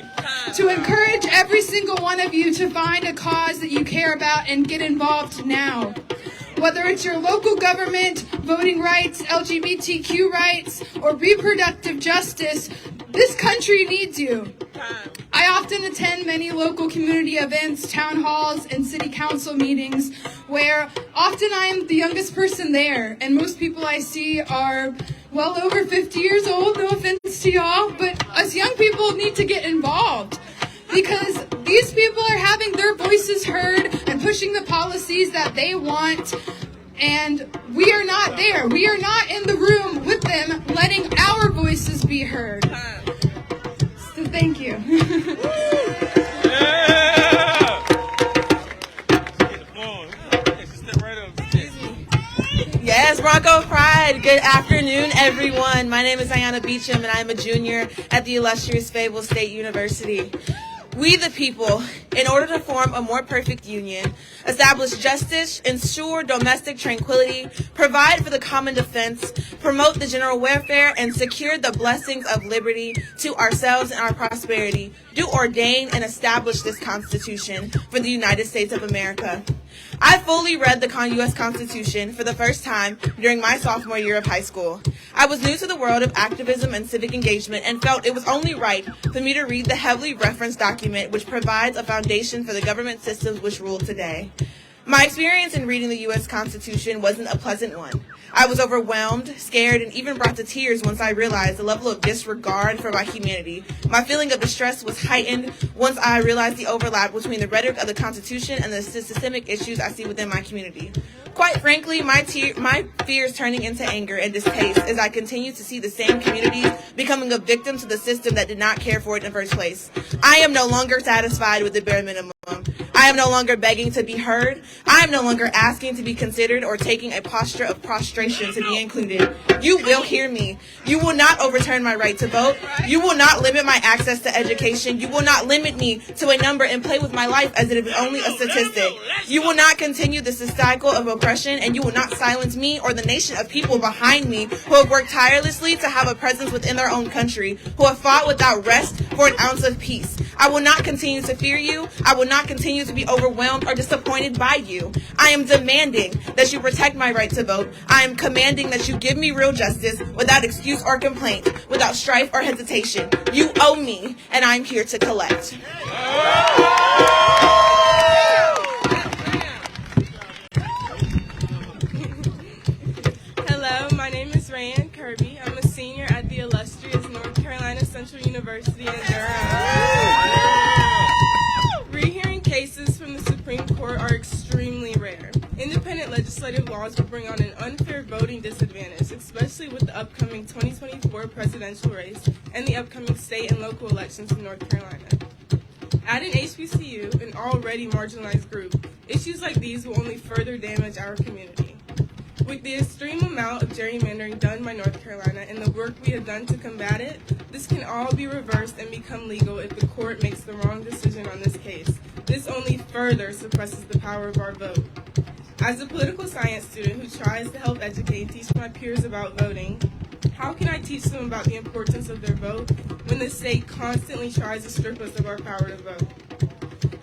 to encourage every single one of you to find a cause that you care about and get involved now. Whether it's your local government, voting rights, LGBTQ rights, or reproductive justice, this country needs you. I often attend many local community events, town halls, and city council meetings where often I am the youngest person there, and most people I see are well over 50 years old, no offense to y'all, but us young people need to get involved. Because these people are having their voices heard and pushing the policies that they want, and we are not there. We are not in the room with them letting our voices be heard. So thank you. Yes, Bronco Pride. Good afternoon, everyone. My name is Ayanna Beecham, and I am a junior at the illustrious Fayetteville State University. We the people, in order to form a more perfect union, establish justice, ensure domestic tranquility, provide for the common defense, promote the general welfare, and secure the blessings of liberty to ourselves and our prosperity, do ordain and establish this Constitution for the United States of America. I fully read the U.S. Constitution for the first time during my sophomore year of high school. I was new to the world of activism and civic engagement and felt it was only right for me to read the heavily referenced document which provides a foundation for the government systems which rule today. My experience in reading the U.S. Constitution wasn't a pleasant one. I was overwhelmed, scared, and even brought to tears once I realized the level of disregard for my humanity. My feeling of distress was heightened once I realized the overlap between the rhetoric of the Constitution and the systemic issues I see within my community. Quite frankly, my fears turning into anger and distaste as I continue to see the same communities becoming a victim to the system that did not care for it in the first place. I am no longer satisfied with the bare minimum. I am no longer begging to be heard. I am no longer asking to be considered or taking a posture of prostration to be included. You will hear me. You will not overturn my right to vote. You will not limit my access to education. You will not limit me to a number and play with my life as it is only a statistic. You will not continue this cycle of oppression, and you will not silence me or the nation of people behind me who have worked tirelessly to have a presence within their own country, who have fought without rest for an ounce of peace. I will not continue to fear you. I will not continue to be overwhelmed or disappointed by you. I am demanding that you protect my right to vote. I am commanding that you give me real justice without excuse or complaint, without strife or hesitation. You owe me, and I'm here to collect. Hello, my name is Rayanne Kirby. I'm a senior at the illustrious North Carolina Central University in Durham. extremely rare. Independent legislative laws will bring on an unfair voting disadvantage, especially with the upcoming 2024 presidential race and the upcoming state and local elections in North Carolina. At an HBCU, an already marginalized group, issues like these will only further damage our community. With the extreme amount of gerrymandering done by North Carolina and the work we have done to combat it, this can all be reversed and become legal if the court makes the wrong decision on this case. This only further suppresses the power of our vote. As a political science student who tries to help educate and teach my peers about voting, how can I teach them about the importance of their vote when the state constantly tries to strip us of our power to vote?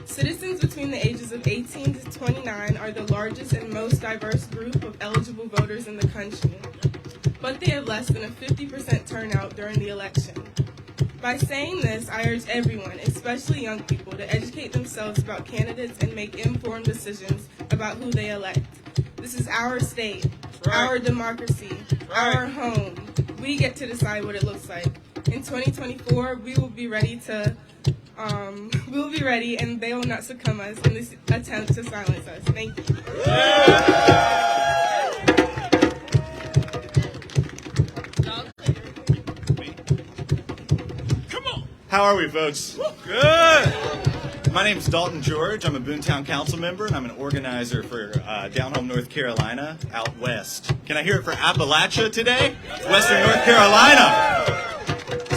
Citizens between the ages of 18 to 29 are the largest and most diverse group of eligible voters in the country, but they have less than a 50% turnout during the election. By saying this, I urge everyone, especially young people, to educate themselves about candidates and make informed decisions about who they elect. This is our state, our democracy, our home. We get to decide what it looks like. In 2024, we will be ready and they will not succumb us in this attempt to silence us. Thank you. How are we, folks? Good. My name is Dalton George. I'm a Boontown Council member, and I'm an organizer for Down Home, North Carolina, out west. Can I hear it for Appalachia today? Western North Carolina.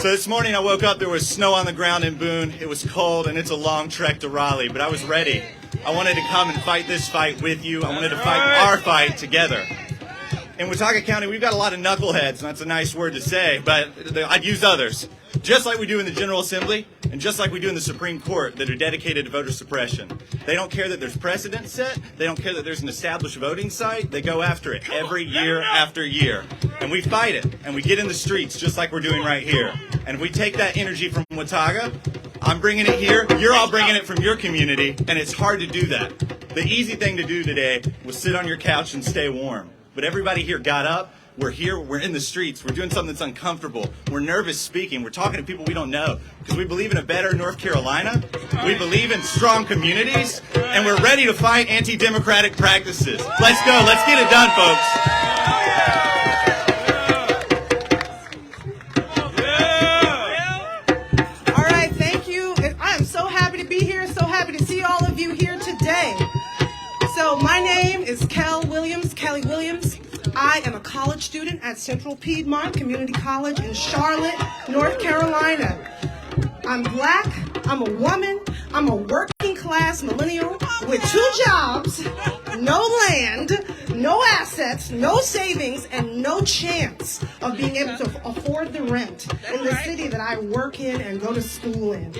So this morning I woke up, there was snow on the ground in Boone. It was cold, and it's a long trek to Raleigh, but I was ready. I wanted to come and fight this fight with you. I wanted to fight our fight together. In Watauga County, we've got a lot of knuckleheads, and that's a nice word to say, but I'd use others. Just like we do in the General Assembly, and just like we do in the Supreme Court, that are dedicated to voter suppression. They don't care that there's precedent set. They don't care that there's an established voting site. They go after it every year after year. And we fight it, and we get in the streets just like we're doing right here. And if we take that energy from Watauga, I'm bringing it here, you're all bringing it from your community, and it's hard to do that. The easy thing to do today was sit on your couch and stay warm. But everybody here got up. We're here, we're in the streets, we're doing something that's uncomfortable. We're nervous speaking, we're talking to people we don't know. Because we believe in a better North Carolina, we believe in strong communities, and we're ready to fight anti-democratic practices. Let's go, let's get it done, folks. All right, thank you. I am so happy to be here, so happy to see all of you here today. So my name is Kelly Williams. I am a college student at Central Piedmont Community College in Charlotte, North Carolina. I'm black, I'm a woman, I'm a working class millennial with 2 jobs, no land, no assets, no savings, and no chance of being able to afford the rent in the city that I work in and go to school in.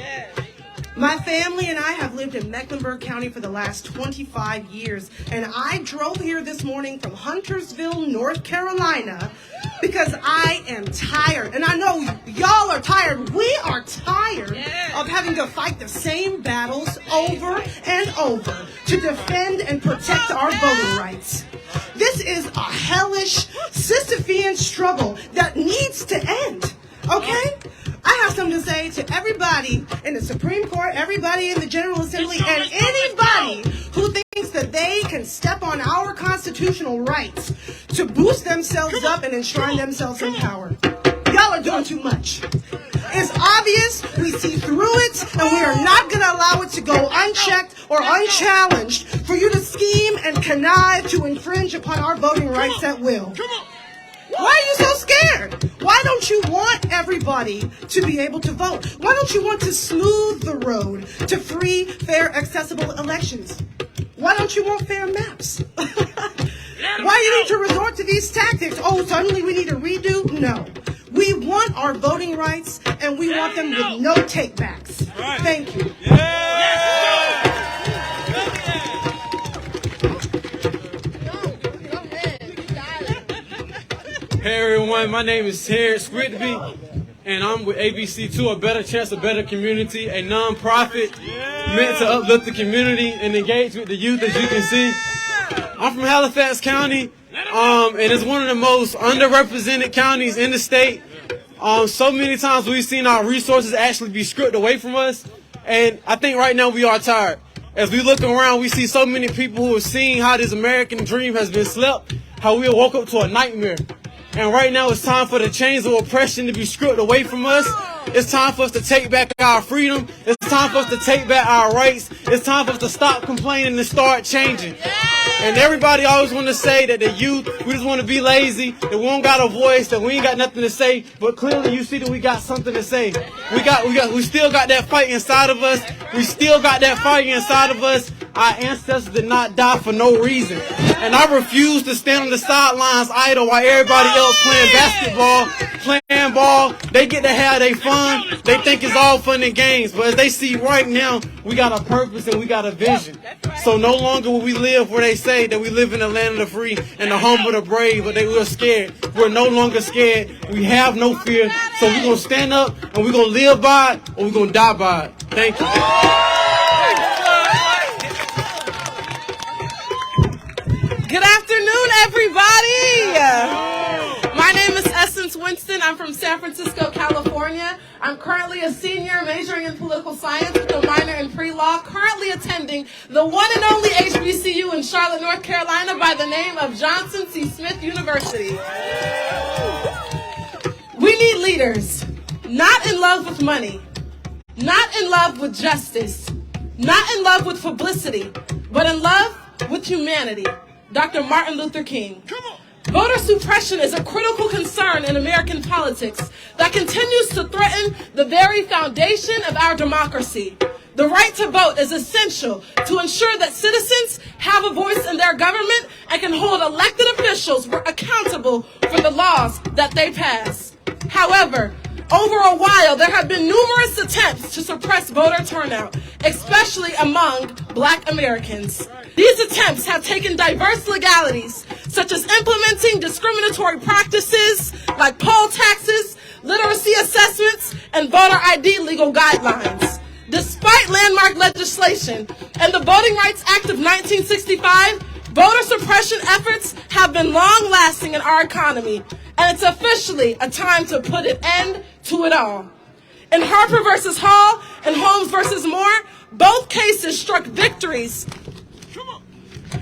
My family and I have lived in Mecklenburg County for the last 25 years, and I drove here this morning from Huntersville, North Carolina, because I am tired. And I know y'all are tired. We are tired of having to fight the same battles over and over to defend and protect our voting rights. This is a hellish, Sisyphean struggle that needs to end, okay? I have something to say to everybody in the Supreme Court, everybody in the General Assembly, and anybody who thinks that they can step on our constitutional rights to boost themselves up and enshrine themselves in power. Y'all are doing too much. It's obvious, we see through it, and we are not going to allow it to go unchecked or unchallenged for you to scheme and connive to infringe upon our voting rights at will. Why are you so scared? Why don't you want everybody to be able to vote? Why don't you want to smooth the road to free, fair, accessible elections? Why don't you want fair maps? Why do you need to resort to these tactics? Oh, suddenly we need a redo? No. We want our voting rights, and we want them with no takebacks. Thank you. Hey everyone, my name is Terrence Whitby, and I'm with ABC2, A Better Chance, A Better Community, a non-profit meant to uplift the community and engage with the youth, as you can see. I'm from Halifax County, and it's one of the most underrepresented counties in the state. So many times we've seen our resources actually be stripped away from us, and I think right now we are tired. As we look around, we see so many people who are seeing how this American dream has been slept, how we woke up to a nightmare. And right now it's time for the chains of oppression to be stripped away from us. It's time for us to take back our freedom. It's time for us to take back our rights. It's time for us to stop complaining and start changing. And everybody always want to say that the youth, we just want to be lazy, that we don't got a voice, that we ain't got nothing to say. But clearly you see that we got something to say. We still got that fight inside of us. We still got that fire inside of us. Our ancestors did not die for no reason. And I refuse to stand on the sidelines idle while everybody else playing basketball, playing ball. They get to have their fun. They think it's all fun and games. But as they see right now, we got a purpose and we got a vision. So no longer will we live where they say that we live in the land of the free and the home of the brave, but we're scared. We're no longer scared. We have no fear. So we're going to stand up and we're going to live by it or we're going to die by it. Thank you. Good afternoon, everybody. My name is Essence Winston. I'm from San Francisco, California. I'm currently a senior majoring in political science with a minor in pre-law, currently attending the one and only HBCU in Charlotte, North Carolina by the name of Johnson C. Smith University. We need leaders, not in love with money, not in love with justice, not in love with publicity, but in love with humanity. Dr. Martin Luther King. Voter suppression is a critical concern in American politics that continues to threaten the very foundation of our democracy. The right to vote is essential to ensure that citizens have a voice in their government and can hold elected officials accountable for the laws that they pass. However, over a while, there have been numerous attempts to suppress voter turnout, especially among Black Americans. These attempts have taken diverse legalities, such as implementing discriminatory practices like poll taxes, literacy assessments, and voter ID legal guidelines. Despite landmark legislation and the Voting Rights Act of 1965, voter suppression efforts have been long-lasting in our economy, and it's officially a time to put an end to it all. In Harper versus Hall and Holmes versus Moore, both cases struck victories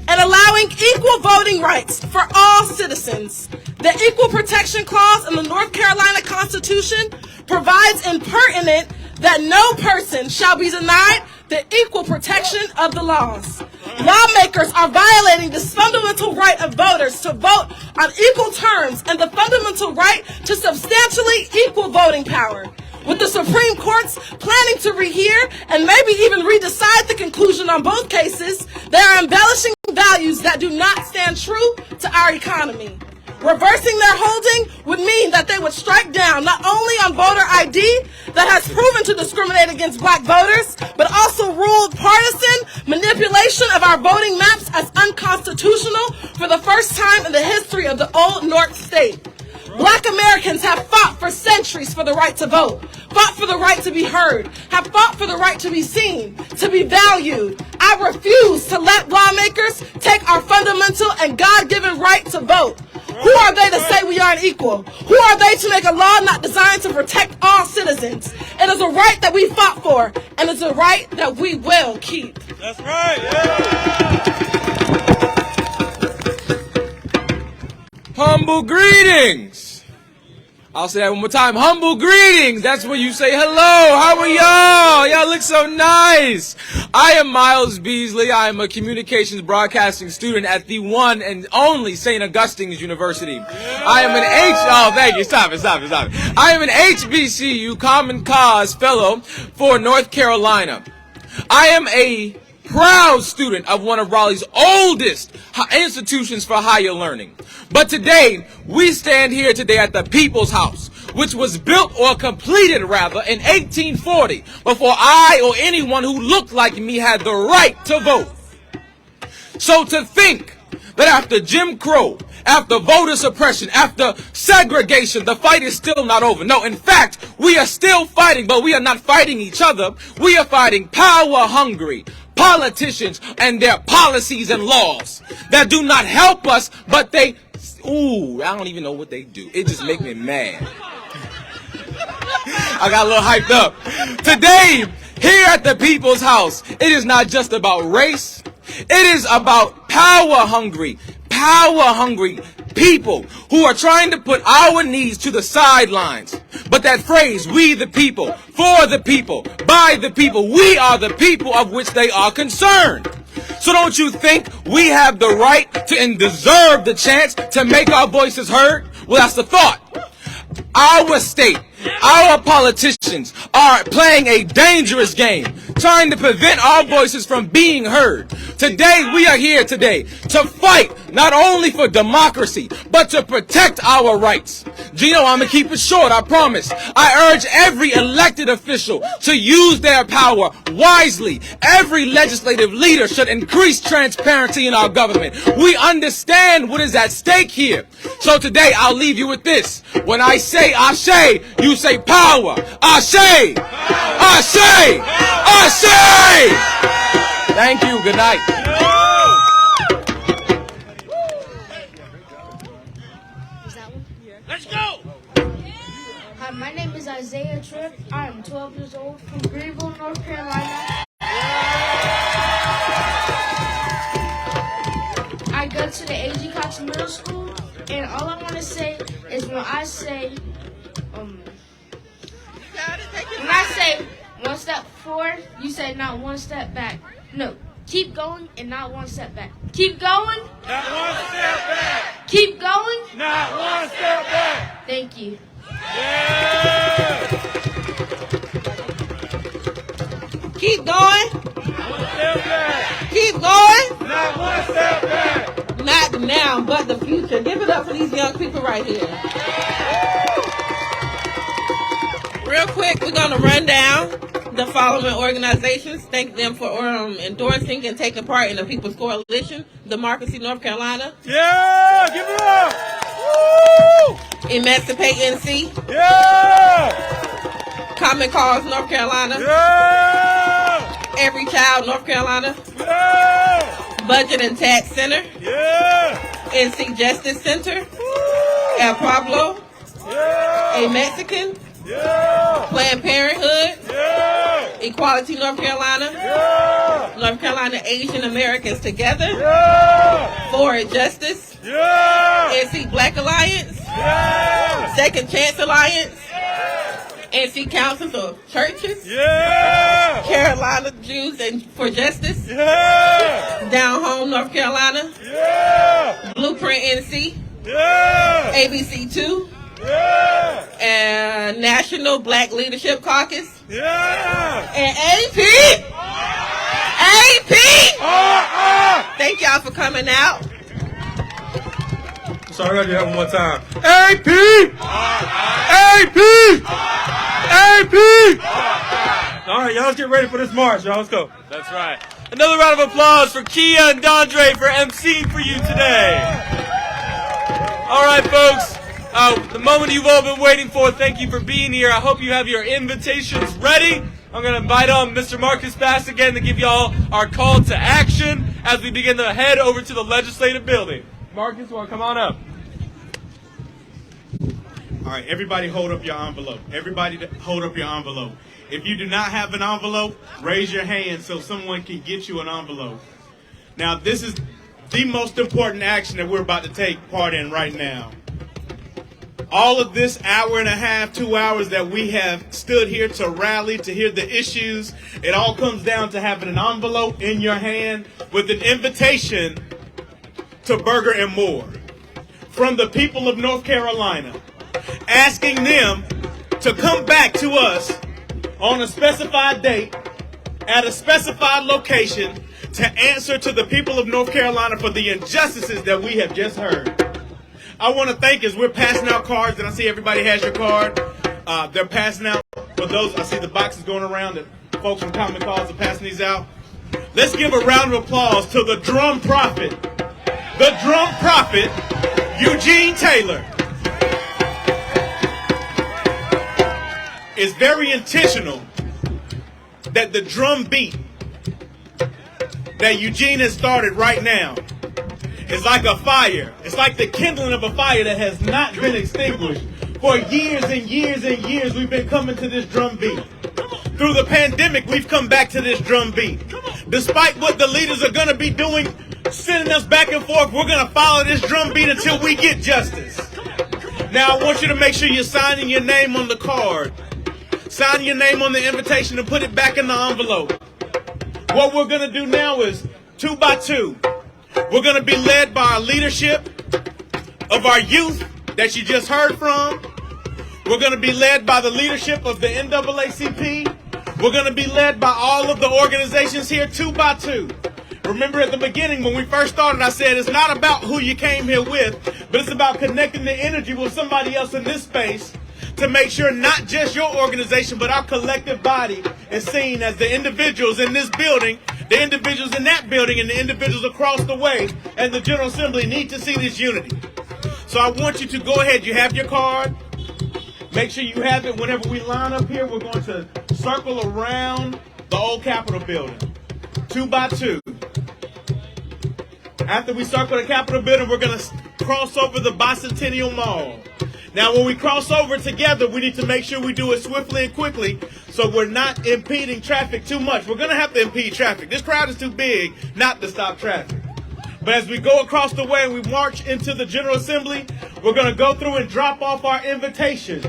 and allowing equal voting rights for all citizens. The Equal Protection Clause in the North Carolina Constitution provides in pertinent that no person shall be denied the equal protection of the laws. Lawmakers are violating this fundamental right of voters to vote on equal terms and the fundamental right to substantially equal voting power. With the Supreme Court's planning to rehear and maybe even redecide the conclusion on both cases, they are embellishing values that do not stand true to our economy. Reversing their holding would mean that they would strike down not only on voter ID that has proven to discriminate against Black voters, but also ruled partisan manipulation of our voting maps as unconstitutional for the first time in the history of the old North State. Black Americans have fought for centuries for the right to vote, fought for the right to be heard, have fought for the right to be seen, to be valued. I refuse to let lawmakers take our fundamental and God-given right to vote. Who are they to say we aren't equal? Who are they to make a law not designed to protect all citizens? It is a right that we fought for, and it's a right that we will keep. That's right. Yeah. Humble greetings. I'll say that one more time. Humble greetings. That's when you say hello. How are y'all? Y'all look so nice. I am Miles Beasley. I am a communications broadcasting student at the one and only St. Augustine's University. I am an thank you. Stop it. I am an HBCU Common Cause Fellow for North Carolina. I am a proud student of one of Raleigh's oldest institutions for higher learning. But today, we stand here today at the People's House, which was built or completed rather in 1840 before I or anyone who looked like me had the right to vote. So to think that after Jim Crow, after voter suppression, after segregation, the fight is still not over. No, in fact, we are still fighting, but we are not fighting each other. We are fighting power-hungry politicians and their policies and laws that do not help us, but I don't even know what they do. It just makes me mad. I got a little hyped up. Today, Here at the People's House, it is not just about race. It is about power-hungry people who are trying to put our needs to the sidelines. But that phrase, we the people, for the people, by the people, we are the people of which they are concerned. So don't you think we have the right to and deserve the chance to make our voices heard? Well, that's the thought. Our state, our politicians are playing a dangerous game, trying to prevent our voices from being heard. Today, we are here today to fight not only for democracy, but to protect our rights. Gino, I'm going to keep it short, I promise. I urge every elected official to use their power wisely. Every legislative leader should increase transparency in our government. We understand what is at stake here. So today, I'll leave you with this. When I say Ashe, you say power. Ashe! Ashe! Ashe! Thank you. Good night. Let's go! Hi, my name is Isaiah Tripp. I am 12 years old from Greenville, North Carolina. I go to the A.G. Cox Middle School, and all I want to say is when I say one step forward, you say not one step back. No, keep going and not one step back. Keep going. Not one step back. Keep going. Not one step back. Thank you. Yeah. Keep going. One step back. Keep going. Not one step back. Not now, but the future. Give it up for these young people right here. Real quick, we're going to run down the following organizations. Thank them for endorsing and taking part in the People's Coalition, Democracy North Carolina. Yeah, give it up. Woo! Emancipate NC. Yeah. Common Cause North Carolina. Yeah. Every Child North Carolina. Yeah. Budget and Tax Center. Yeah. NC Justice Center. El Pueblo. Yeah. A Mexican. Yeah. Planned Parenthood. Yeah. Equality North Carolina. Yeah. North Carolina Asian Americans Together. Yeah. For Justice. Yeah. NC Black Alliance. Yeah. Second Chance Alliance. Yeah. NC Councils of Churches. Yeah. Carolina Jews and for Justice. Yeah. Down Home North Carolina. Yeah. Blueprint NC. Yeah. ABC2. Yeah. And National Black Leadership Caucus. Yeah. And AP. Thank y'all for coming out. Sorry, I do that one more time. AP. All right, y'all, let's get ready for this march, y'all. Let's go. That's right. Another round of applause for Kia and Dondre for emceeing for you today. All right, folks. The moment you've all been waiting for, thank you for being here. I hope you have your invitations ready. I'm going to invite on Mr. Marcus Bass again to give y'all our call to action as we begin to head over to the legislative building. Marcus, you want to come on up? All right, everybody hold up your envelope. Everybody hold up your envelope. If you do not have an envelope, raise your hand so someone can get you an envelope. Now, this is the most important action that we're about to take part in right now. All of this hour and a half, 2 hours that we have stood here to rally, to hear the issues, it all comes down to having an envelope in your hand with an invitation to Burger and More from the people of North Carolina, asking them to come back to us on a specified date at a specified location to answer to the people of North Carolina for the injustices that we have just heard. I want to thank as we're passing out cards, and I see everybody has your card. They're passing out for those. I see the boxes going around that folks from Common Cause are passing these out. Let's give a round of applause to the drum prophet, Eugene Taylor. It's very intentional that the drum beat that Eugene has started right now is like a fire. It's like the kindling of a fire that has not been extinguished. For years and years and years, we've been coming to this drum beat. Through the pandemic, we've come back to this drum beat. Despite what the leaders are going to be doing, sending us back and forth, we're going to follow this drum beat until we get justice. Now, I want you to make sure you're signing your name on the card. Sign your name on the invitation and put it back in the envelope. What we're going to do now is 2 by 2. We're going to be led by our leadership of our youth that you just heard from. We're going to be led by the leadership of the NAACP. We're going to be led by all of the organizations here 2 by 2. Remember at the beginning when we first started, I said it's not about who you came here with, but it's about connecting the energy with somebody else in this space to make sure not just your organization, but our collective body is seen as the individuals in this building, the individuals in that building, and the individuals across the way, and the General Assembly need to see this unity. So I want you to go ahead. You have your card. Make sure you have it. Whenever we line up here, we're going to circle around the old Capitol building. 2 by 2. After we circle the Capitol building, we're going to cross over the Bicentennial Mall. Now, when we cross over together, we need to make sure we do it swiftly and quickly so we're not impeding traffic too much. We're going to have to impede traffic. This crowd is too big not to stop traffic. But as we go across the way and we march into the General Assembly, we're going to go through and drop off our invitation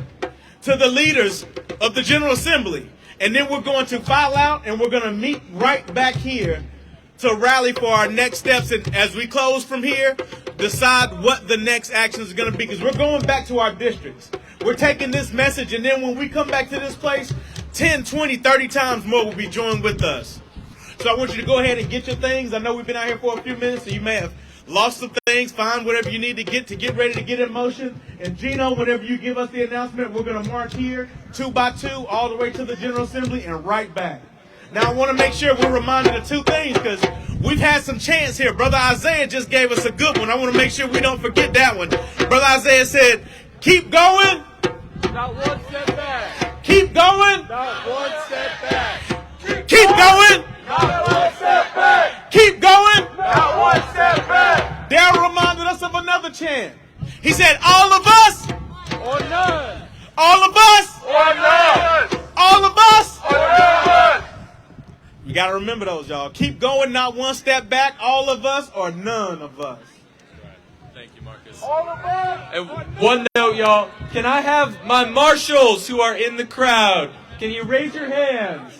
to the leaders of the General Assembly. And then we're going to file out and we're going to meet right back here to rally for our next steps. And as we close from here, decide what the next action is going to be, because we're going back to our districts. We're taking this message, and then when we come back to this place, 10, 20, 30 times more will be joined with us. So I want you to go ahead and get your things. I know we've been out here for a few minutes, so you may have lost some things. Find whatever you need to get ready to get in motion. And Gino, whenever you give us the announcement, we're going to march here 2 by 2 all the way to the General Assembly and right back. Now, I want to make sure we're reminded of 2 things, because we've had some chants here. Brother Isaiah just gave us a good one. I want to make sure we don't forget that one. Brother Isaiah said, keep going. Not one step back. Keep going. Not one step back. Keep going. Not one step back. Keep going. Not one step back. Darryl reminded us of another chant. He said, all of us. Or none. All of us. Or none. All of us. Or none. You got to remember those, y'all. Keep going, not one step back. All of us or none of us. Thank you, Marcus. All of us. And one note, y'all. Can I have my marshals who are in the crowd? Can you raise your hands?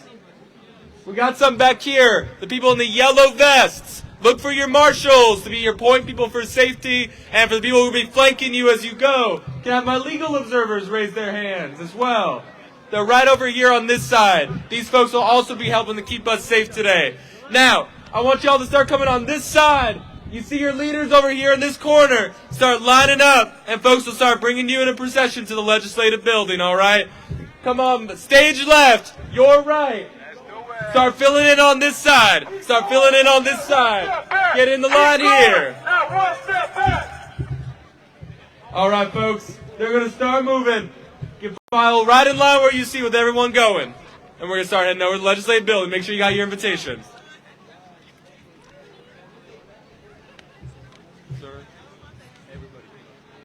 We got some back here. The people in the yellow vests. Look for your marshals to be your point people for safety and for the people who will be flanking you as you go. Can I have my legal observers raise their hands as well? They're right over here on this side. These folks will also be helping to keep us safe today. Now, I want y'all to start coming on this side. You see your leaders over here in this corner. Start lining up, and folks will start bringing you in a procession to the legislative building, all right? Come on, stage left, your right. Start filling in on this side. Start filling in on this side. Get in the line here. Not one step back. All right, folks, they're going to start moving. Get file right in line where you see with everyone going. And we're going to start heading over to the legislative building. Make sure you got your invitations.